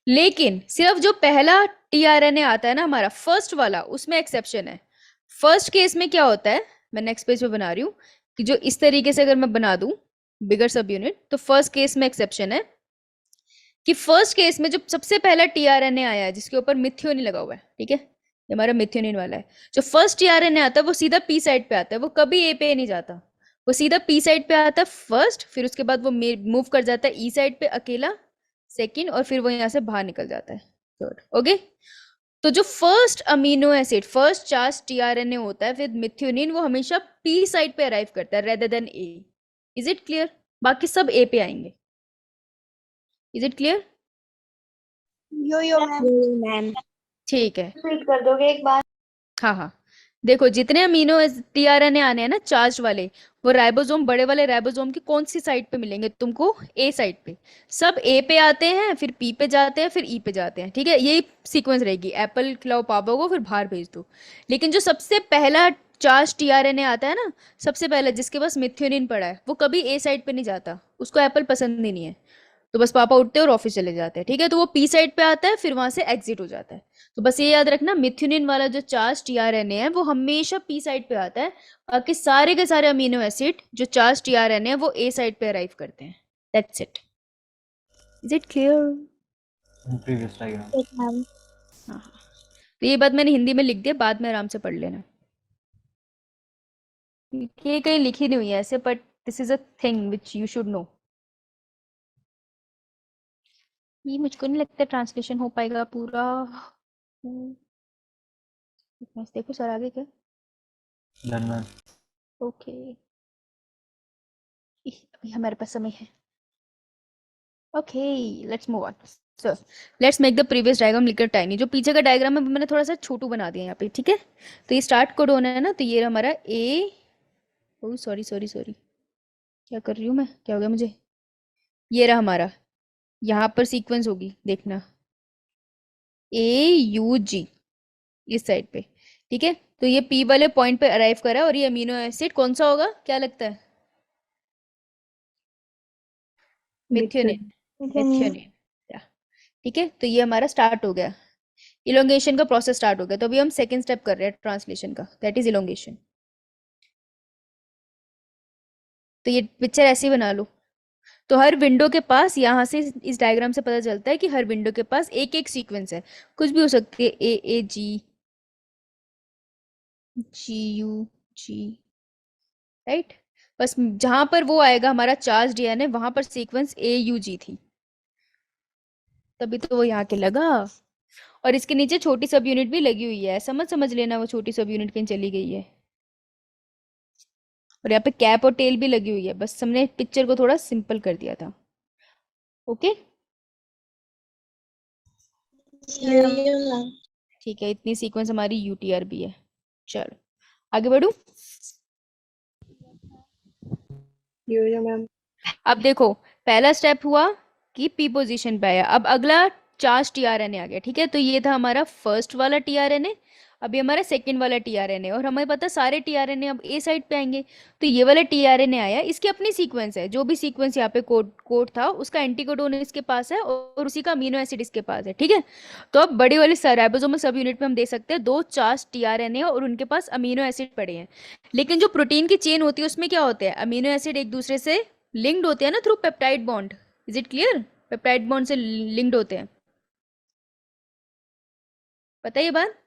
लेकिन सिर्फ जो पहला टीआरएनए आता है ना हमारा फर्स्ट वाला, उसमें एक्सेप्शन है। फर्स्ट केस में क्या होता है, मैं नेक्स्ट पेज पे बना रही हूँ कि जो इस तरीके से अगर मैं बना दूं बिगर सब यूनिट, तो फर्स्ट केस में एक्सेप्शन है कि फर्स्ट केस में जो सबसे पहला टीआरएनए आया है जिसके ऊपर मिथियोनिन लगा हुआ है, ठीक है, ये हमारा मिथियोनिन वाला है। जो फर्स्ट टीआरएनए आता है वो सीधा पी साइड पे आता है, वो कभी ए पे नहीं जाता, वो सीधा पी साइड पे आता है फर्स्ट, फिर उसके बाद वो मूव कर जाता है ई साइड पे अकेला सेकंड, और फिर वो यहाँ से बाहर निकल जाता है थर्ड। ओके, तो जो first amino acid, first charge tRNA होता है विद मिथियोनिन, वो हमेशा पी साइड पे अराइव करता है rather than A. Is it clear? बाकी सब ए पे आएंगे। Is it clear? Yo ma'am ठीक है, रिपीट कर दोगे एक बार? हाँ हाँ। देखो जितने अमीनो टीआरएनए आने हैं ना चार्ज वाले, वो राइबोसोम, बड़े वाले राइबोसोम की कौन सी साइड पे मिलेंगे तुमको? ए साइड पे। सब ए पे आते हैं, फिर पी पे जाते हैं, फिर ई पे जाते हैं, ठीक है। यही सीक्वेंस रहेगी, एप्पल खिलाओ पापा को फिर बाहर भेज दो। लेकिन जो सबसे पहला चार्ज टीआरएनए आता है ना, सबसे पहले जिसके पास मिथियोनिन पड़ा है, वो कभी ए साइड पे नहीं जाता, उसको एप्पल पसंद ही नहीं है, तो बस पापा उठते हैं और ऑफिस चले जाते हैं, ठीक है। तो वो पी साइड पे आता है, फिर वहां से एग्जिट हो जाता है। तो बस ये याद रखना, मिथ्योनिन वाला जो चार्ज टीआरएनए है वो हमेशा पी साइड पे आता है, बाकी सारे के सारे अमीनो एसिड जो चार्ज टीआरएनए है वो ए साइड पे अराइव करते हैं। That's it. Is it clear? Previous diagram. Yes, ma'am. हाँ, तो ये बात मैंने हिंदी में लिख दिया, बाद में आराम से पढ़ लेना। ये कहीं लिखी नहीं हुई है ऐसे, but this is a thing which you should know. ये मुझको नहीं लगता ट्रांसलेशन हो पाएगा पूरा। देखो सर आगे क्या। Done ma'am. ओके, अभी हमारे पास समय है। Okay, let's move on. So let's make the previous diagram liquor tiny. जो पीछे का डायग्राम है मैंने थोड़ा सा छोटू बना दिया यहाँ पे, ठीक है। तो ये स्टार्ट कोडोन है ना, तो ये हमारा ए, ओ सॉरी सॉरी सॉरी, क्या कर रही हूँ मैं, क्या हो गया मुझे। ये रहा हमारा, यहाँ पर सीक्वेंस होगी देखना, ए यू जी इस साइड पे, ठीक है। तो ये पी वाले पॉइंट पे अराइव करा है, और ये अमीनो एसिड कौन सा होगा, क्या लगता है? मिथ्योनिन। मिथ्योनिन, ठीक है। तो ये हमारा स्टार्ट हो गया, इलोंगेशन का प्रोसेस स्टार्ट हो गया। तो अभी हम सेकंड स्टेप कर रहे हैं ट्रांसलेशन का, दैट इज इलोंगेशन। तो ये पिक्चर ऐसे ही बना लो। तो हर विंडो के पास, यहाँ से इस डायग्राम से पता चलता है कि हर विंडो के पास एक एक सीक्वेंस है, कुछ भी हो सकती है, ए जी, जी यू जी, राइट। बस जहां पर वो आएगा हमारा चार्ज डीएनए, वहां पर सीक्वेंस ए यू जी थी, तभी तो वो यहाँ के लगा। और इसके नीचे छोटी सब यूनिट भी लगी हुई है, समझ लेना वो छोटी सब यूनिट कहीं चली गई है। और यहाँ पे कैप और टेल भी लगी हुई है, बस हमने पिक्चर को थोड़ा सिंपल कर दिया था। ओके ठीक है, इतनी सीक्वेंस हमारी यूटीआर भी है। चलो आगे बढ़ू। यो मैम। अब देखो, पहला स्टेप हुआ कि पी पोजीशन पे आया, अब अगला चार्ज टीआरएनए आ गया, ठीक है। तो ये था हमारा फर्स्ट वाला टीआरएनए, अभी हमारा सेकंड वाला टीआरएनए, और हमें पता सारे टीआरएनए अब ए साइड पे आएंगे। तो ये वाला टीआरएनए आया, इसकी अपनी सीक्वेंस है, जो भी सीक्वेंस यहाँ पे कोड था उसका एंटीकोडोन इसके पास है और उसी का अमीनो एसिड इसके पास है, ठीक है। तो अब बड़ी वाली राइबोसोमल सब यूनिट में हम दे सकते हैं 2 चार्ज टीआरएनए और उनके पास अमीनो एसिड पड़े हैं। लेकिन जो प्रोटीन की चेन होती है उसमें क्या होते हैं, अमीनो एसिड एक दूसरे से लिंक्ड होते हैं ना, through peptide bond. Is it clear? Peptide bond से लिंक्ड होते हैं, पता है ये बात?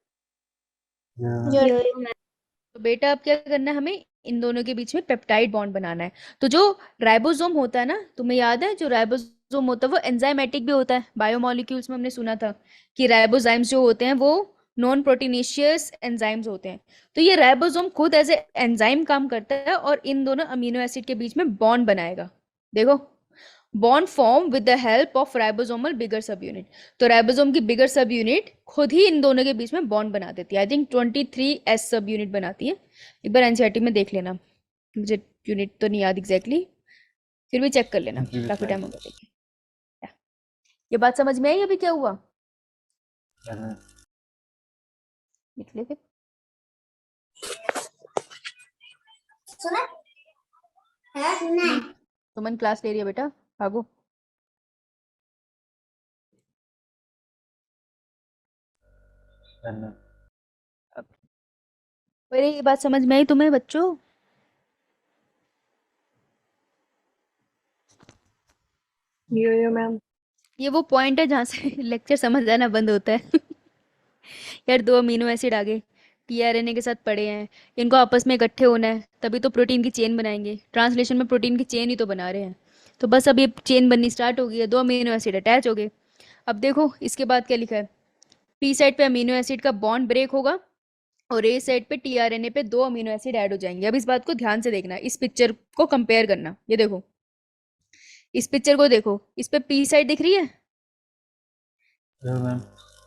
तो बेटा अब क्या करना है, हमें इन दोनों के बीच में पेप्टाइड बॉन्ड बनाना है। तो जो राइबोसोम होता है ना, तुम्हें याद है जो राइबोसोम होता है वो एंजाइमेटिक भी होता है। बायोमोलिक्यूल्स में हमने सुना था कि राइबोजाइम्स जो होते हैं वो नॉन प्रोटीनेशियस एंजाइम्स होते हैं। तो ये राइबोसोम खुद एज ए एंजाइम काम करता है और इन दोनों अमीनो एसिड के बीच में बॉन्ड बनाएगा। देखो, bond form with the help of ribosomal बिगर सब यूनिट। तो राइबोसोम की बिगर सब यूनिट खुद ही इन दोनों के बीच में बॉन्ड बना देती है। आई थिंक 23S सब यूनिट बनाती है, एक बार एनसीईआरटी में देख लेना, मुझे यूनिट तो नहीं याद एग्जैक्टली, फिर भी चेक कर लेना, काफी टाइम हो गया देखिए। ये बात समझ में आई अभी क्या हुआ? लिख ले फिर। सुना है? सुना। सुमन क्लास ले रही है बेटा, भागो। अरे ये बात समझ में आई तुम्हें बच्चों? यो मैम। ये वो पॉइंट है जहाँ से लेक्चर समझ आना बंद होता है। यार 2 अमीनो एसिड आ गए, टीआरएनए के साथ पड़े हैं, इनको आपस में इकट्ठे होना है, तभी तो प्रोटीन की चेन बनाएंगे। ट्रांसलेशन में प्रोटीन की चेन ही तो बना रहे हैं। तो बस अब ये चेन बननी स्टार्ट हो गई है, 2 अमीनो एसिड अटैच हो गए। अब देखो इसके बाद क्या लिखा है, पी साइड पे अमीनो एसिड का बॉन्ड ब्रेक होगा और ए साइड पे टीआरएनए पे 2 अमीनो एसिड ऐड हो जाएंगे। अब इस बात को ध्यान से देखना, इस पिक्चर को कंपेयर करना। ये देखो, इस पिक्चर को देखो, इस पे पी साइड दिख रही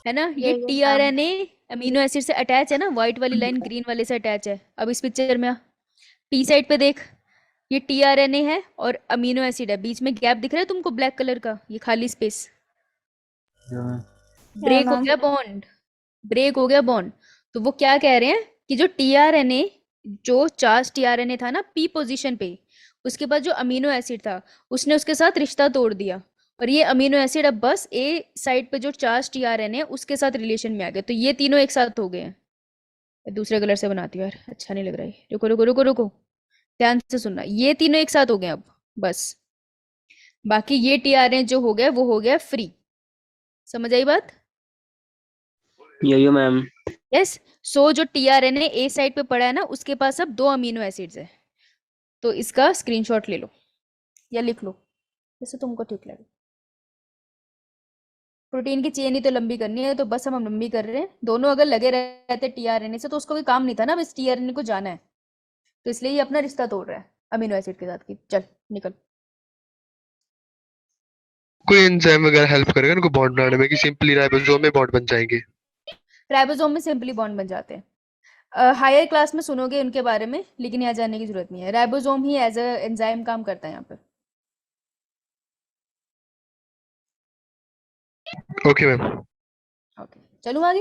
है ना? ये टीआरएनए अमीनो एसिड से अटैच है ना, व्हाइट वाली लाइन ग्रीन वाले से अटैच है। अब इस पिक्चर में पी साइड पे देख, ये टीआरएनए है और अमीनो एसिड है, बीच में गैप दिख रहा है तुमको ब्लैक कलर का, ये खाली स्पेस। ब्रेक हो गया बॉन्ड, ब्रेक हो गया बॉन्ड। तो वो क्या कह रहे हैं कि जो टीआरएनए, जो चार्ज टीआरएनए था ना पी पोजीशन पे, उसके बाद जो अमीनो एसिड था उसने उसके साथ रिश्ता तोड़ दिया और ये अमीनो एसिड अब बस ए साइड पे जो चार्ज टीआरएनए उसके साथ रिलेशन में आ गए। तो ये तीनों एक साथ हो गए हैं। दूसरे कलर से बनाती हूँ यार, अच्छा नहीं लग रहा है। रुको रुको रुको रुको, ध्यान से सुनना, ये तीनों एक साथ हो गए अब बस। बाकी ये टीआरएनए जो हो गया वो हो गया फ्री। समझ आई बात? यो मैम। यस। सो जो टीआरएनए ए साइड पे पड़ा है ना, उसके पास अब 2 अमीनो एसिड्स है। तो इसका स्क्रीनशॉट ले लो या लिख लो, जैसे तुमको ठीक लगे। प्रोटीन की चेन ही तो लंबी करनी है, तो बस हम लंबी कर रहे हैं। दोनों अगर लगे रहते टीआरएनए से तो उसको कोई काम नहीं था ना, बस टीआरएनए को जाना है। तो इसलिए ये अपना रिश्ता तोड़ रहा है अमीनो एसिड के साथ की। चल निकल। कोई एंजाइम वगैरह हेल्प करेगा इनको बॉन्ड बनाने में कि सिंपली राइबोसोम में बॉन्ड बन जाएंगे? राइबोसोम में सिंपली बॉन्ड बन जाते हैं। हायर क्लास में सुनोगे उनके बारे में, लेकिन यहाँ जानने की जरूरत नहीं है। राइबोसोम ही एज अ एंजाइम काम करता है यहाँ पे। Okay ma'am. ओके चलूँ आगे।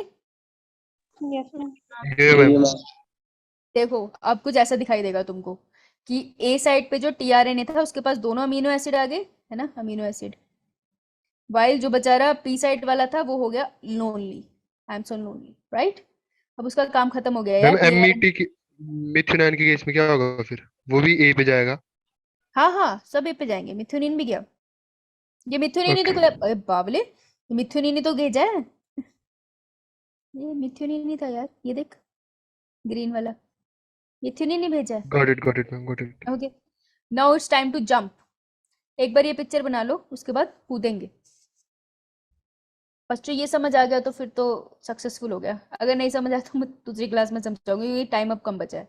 Yes, ma'am. ये मैम। देखो अब कुछ ऐसा दिखाई देगा तुमको कि ए साइड पे जो टीआरएनए था उसके पास दोनों अमीनो एसिड आ गए, है ना, अमीनो एसिड। वाइल जो बेचारा पी साइड वाला था वो हो गया lonely, I am so lonely, right. अब उसका काम खत्म हो गया मैम यार। एमईटी की मिथ्योनाइन के केस में क्या होगा फिर? वो भी ए पे जाएगा? हाँ हाँ सब ए पे जाएंगे, मिथुनिन भी गया। ये मिथुनिन ही तो Okay. अरे बावले, ये मिथुनिन ही तो भेजा है। ये मिथुनिन ही था यार, ये देख ग्रीन वाला, मिथुनिन ही भेजा है। Got it, ma'am. Got it. Okay, now it's time to jump. एक बार ये पिक्चर बना लो, उसके बाद कूदेंगे। बच्चों ये समझ आ गया तो फिर तो सक्सेसफुल हो गया, अगर नहीं समझ आया तो मैं दूसरी क्लास में समझाऊंगी, क्योंकि टाइम अब कम बचा है।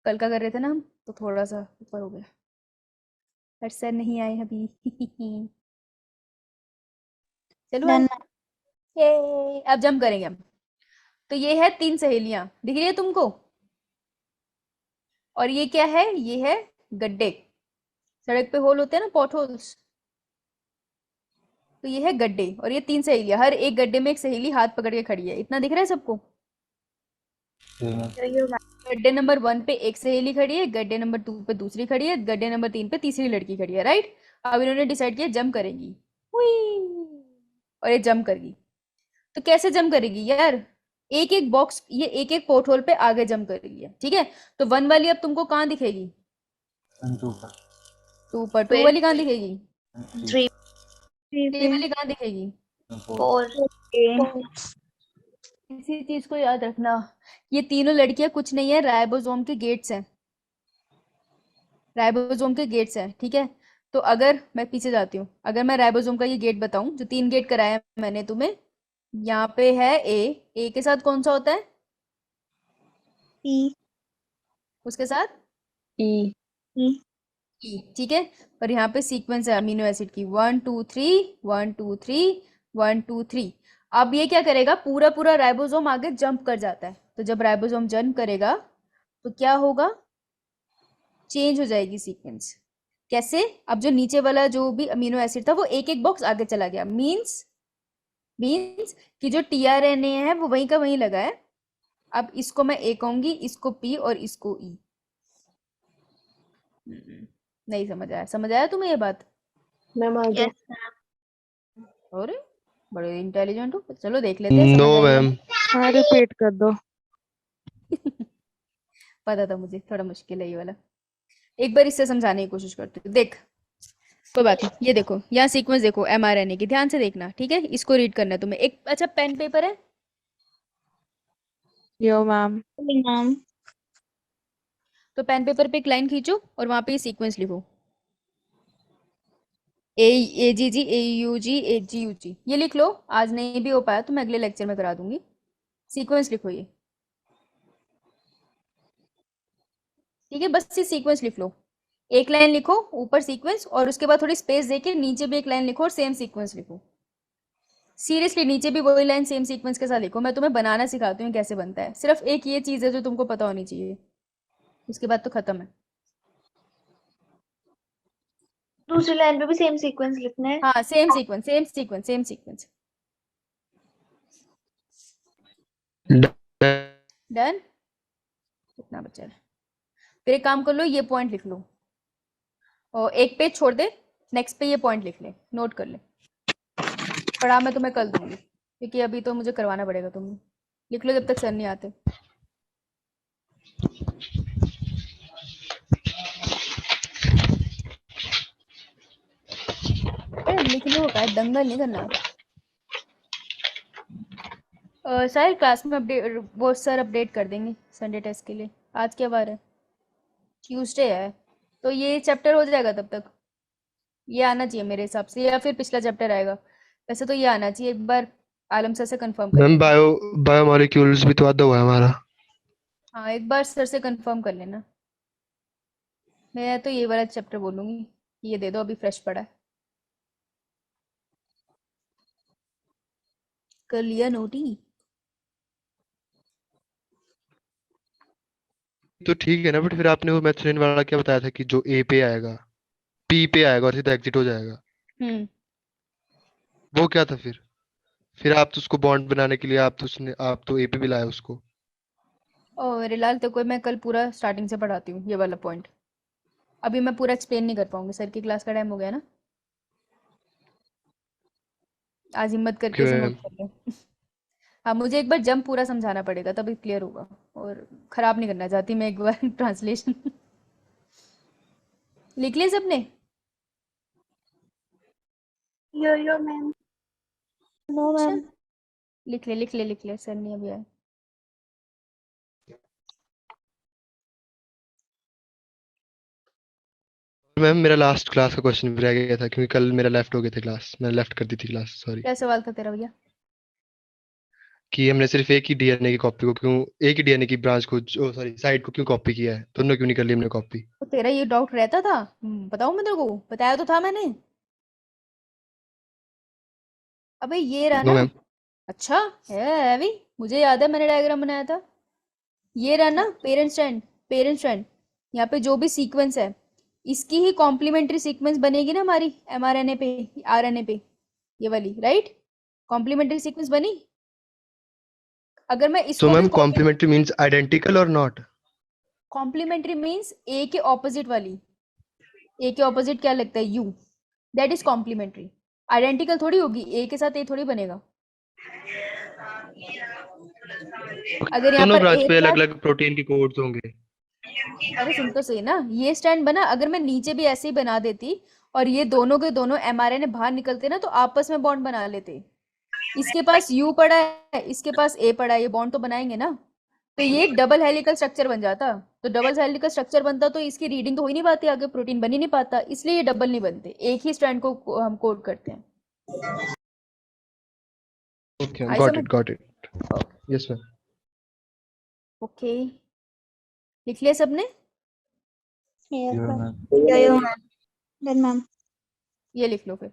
कल का कर रहे थे ना हम, तो थोड़ा सा ऊपर हो गया। पर सर नहीं आए अभी। चलो Done. ये अब जंप करेंगे हम। तो ये है 3 सहेलियां, दिख रही है तुमको? और ये क्या है? ये है गड्ढे, सड़क पे होल होते हैं ना, पॉट होल्स। तो ये है गड्ढे और ये 3 सहेलियां, हर एक गड्ढे में एक सहेली हाथ पकड़ के खड़ी है। इतना दिख रहा है सबको? Yes, ma'am. यो यो मैम। गड्ढे नंबर 1 पे एक सहेली खड़ी है, गड्ढे नंबर 2 पे दूसरी खड़ी है, गड्ढे नंबर 3 पे तीसरी लड़की खड़ी है, राइट? अब इन्होंने डिसाइड किया जंप करेगी, हुई, और ये जंप करेगी। तो कैसे जंप करेगी यार? एक एक बॉक्स, ये एक एक पोर्ट होल पे आगे जंप करेगी, ठीक है? तो 1 वाली अब तुमको कहाँ दिखेगी? And two पर 2 पर। 2 वाली कहाँ दिखेगी? and 3 3 वाली कहाँ दिखेगी? and four 4 इसी चीज को याद रखना, ये तीनों लड़कियां कुछ नहीं है, राइबोसोम के गेट्स हैं, राइबोसोम के गेट्स हैं, ठीक है? तो अगर मैं पीछे जाती हूँ, अगर मैं राइबोसोम का ये गेट बताऊं, जो 3 गेट कराया मैंने तुम्हें, यहाँ पे है ए के साथ कौन सा होता है? E. उसके साथ E. E. ई, ठीक है? और यहाँ पे सीक्वेंस है अमीनो एसिड की, 1 2 3 1 2 3 1 2 3। अब ये क्या करेगा? पूरा पूरा राइबोसोम आगे जंप कर जाता है। तो जब राइबोसोम जंप करेगा तो क्या होगा? चेंज हो जाएगी सीक्वेंस। कैसे? अब जो नीचे वाला जो भी अमीनो एसिड था वो एक एक बॉक्स आगे चला गया, मींस कि जो टीआरएनए है वो वहीं का वहीं लगा है। अब इसको मैं ए कहूंगी, इसको पी और इसको ई। नहीं समझ आया? समझ आया तुम्हें ये बात? मैम आ गया। Yes ma'am. और बड़े इंटेलिजेंट हो, चलो देख लेते हैं No, समझ आई या ma'am. नहीं। हाँ रिपीट कर दो। पता था मुझे, थोड़ा मुश्किल है ये वाला। एक बार इससे समझाने की कोशिश करती हूँ, देख। कोई बात नहीं, ये देखो यहाँ सीक्वेंस देखो एमआरएनए की, ध्यान से देखना, ठीक है? इसको रीड करना है तुम्हें। एक अच्छा पेन पेपर है? Yo ma'am. Ma'am. तो पेन पेपर पे एक लाइन खींचो और वहां पे ये सीक्वेंस लिखो, ए जी जी ए you ji A ji you जी, ये लिख लो। आज नहीं भी हो पाया तो मैं अगले लेक्चर में करा दूंगी। सीक्वेंस लिखो ये, ठीक है? बस ये सीक्वेंस लिख लो, एक लाइन लिखो ऊपर सीक्वेंस, और उसके बाद थोड़ी स्पेस देके नीचे भी एक लाइन लिखो और सेम सीक्वेंस लिखो। सीरियसली नीचे भी वही लाइन सेम सीक्वेंस के साथ लिखो। मैं तुम्हें बनाना सिखाती हूँ कैसे बनता है, सिर्फ एक ये चीज है जो तुमको पता होनी चाहिए, उसके बाद तो खत्म है। दूसरी लाइन पे भी सेम सीक्वेंस लिखना है। हाँ same sequence same sequence same sequence. Done? कितना बचा है? फिर एक काम कर लो, ये पॉइंट लिख लो और एक पेज छोड़ दे, नेक्स्ट पे ये पॉइंट लिख ले, नोट कर ले। पढ़ा मैं तुम्हें कल दूंगी, क्योंकि अभी तो मुझे करवाना पड़ेगा। तुम लिख लो जब तक सर नहीं आते। अरे लिखने को का है, दंगल नहीं करना। सर क्लास में अपडेट, वो सर अपडेट कर देंगे संडे टेस्ट के लिए। आज क्या बार है? ट्यूसडे है, तो ये चैप्टर हो जाएगा तब तक। ये आना चाहिए मेरे हिसाब से, या फिर पिछला चैप्टर आएगा। वैसे तो ये आना चाहिए, एक बार आलम सर से कंफर्म कर मैम लेना। बायोमोलिक्यूल्स भी तो आधा हुआ है हमारा। हाँ एक बार सर से कंफर्म कर लेना। मैं तो ये वाला चैप्टर बोलूंगी, ये दे दो, अभी फ्रेश पड़ा है। कर लिया नोटी? तो ठीक है ना, बट फिर आपने वो मेथिओनिन वाला क्या बताया था कि जो ए पे आएगा, पी पे आएगा और सीधा एग्जिट हो जाएगा, वो क्या था फिर आप तो उसको बॉन्ड बनाने के लिए आप तो ए पे भी लाए उसको। ओ मेरे लाल, तो कोई मैं कल पूरा स्टार्टिंग से पढ़ाती हूँ ये वाला पॉइंट। अभी मैं पूरा एक्सप्लेन नहीं कर पाऊंगी, सर की क्लास का टाइम हो गया ना। आज हिम्मत करके क्यों इसे मैम? नोट कर ले। हाँ मुझे एक बार जंप पूरा समझाना पड़ेगा, तभी क्लियर होगा। और खराब नहीं करना चाहती मैं एक बार ट्रांसलेशन। लिख लिया सबने? Yo, ma'am. No, अच्छा, ma'am. लिख ले सर नहीं अभी आया। मैम मेरा लास्ट क्लास का क्वेश्चन भी रह गया था क्योंकि कल मेरा लेफ्ट हो गया था क्लास, मैंने लेफ्ट कर दी थी क्लास, सॉरी। क्या सवाल था तेरा भैया? कि हमने सिर्फ एक ही डीएनए की कॉपी को क्यों, एक ही डीएनए की ब्रांच को, सॉरी साइड को क्यों कॉपी किया है, दोनों क्यों नहीं कर ली हमने कॉपी? तो तेरा ये डाउट रहता था? बताऊं मैं तेरे को? बताया तो था मैंने। अबे ये रहा नो ना। मैम। अच्छा है अभी, मुझे याद है मैंने डायग्राम बनाया था। ये रहा ना पेरेंट स्ट्रैंड। यहाँ पे जो भी सीक्वेंस है इसकी ही कॉम्प्लीमेंट्री सीक्वेंस बनेगी ना हमारी एमआरएनए पे, आरएनए पे, ये वाली, राइट? कॉम्प्लीमेंट्री सीक्वेंस बनी। अगर मैं तो इसको भी मैम कॉम्प्लीमेंट्री मींस आइडेंटिकल और नॉट? कॉम्प्लीमेंट्री मीन्स ए के ऑपोजिट वाली। ए के ऑपोजिट क्या लगता है? U. That is complementary. Identical थोड़ी होगी, ए के साथ ए थोड़ी बनेगा। अगर यहाँ दोनों पर ब्रांच ए पे अलग था, अलग प्रोटीन के कोड्स होंगे। अरे सुन तो सही ना, ये स्टैंड बना, अगर मैं नीचे भी ऐसे ही बना देती और ये दोनों के दोनों एमआरएनए बाहर निकलते ना तो आपस में बॉन्ड बना लेते। इसके पास यू पड़ा है, इसके पास ए पड़ा है, ये बॉन्ड तो बनाएंगे ना, तो ये डबल हेलिकल स्ट्रक्चर बन जाता। तो डबल हेलिकल स्ट्रक्चर बनता तो इसकी रीडिंग तो हो ही नहीं पाती, आगे प्रोटीन बन ही नहीं पाता, इसलिए ये डबल नहीं बनते, एक ही स्ट्रैंड को हम कोड करते हैं। ओके आई गॉट समझ? It, got it. Yes ma'am. Okay, लिख लिया सबने? Yes, Yo, ma'am. ma'am. Yo, ma'am. Then, ma'am. ये लिख लो, फिर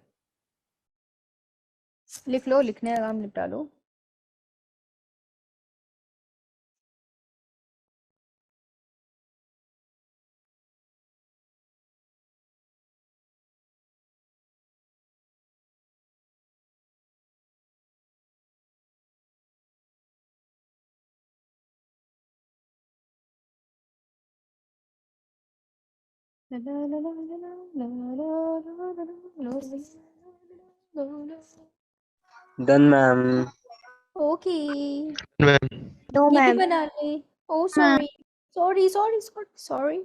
लिख लो, लिखने का काम निपटा लो। Done, ma'am. Okay, ma'am No, ये भी ma'am. बना ले। ओ Ma'am. Sorry, sorry sorry sorry sorry.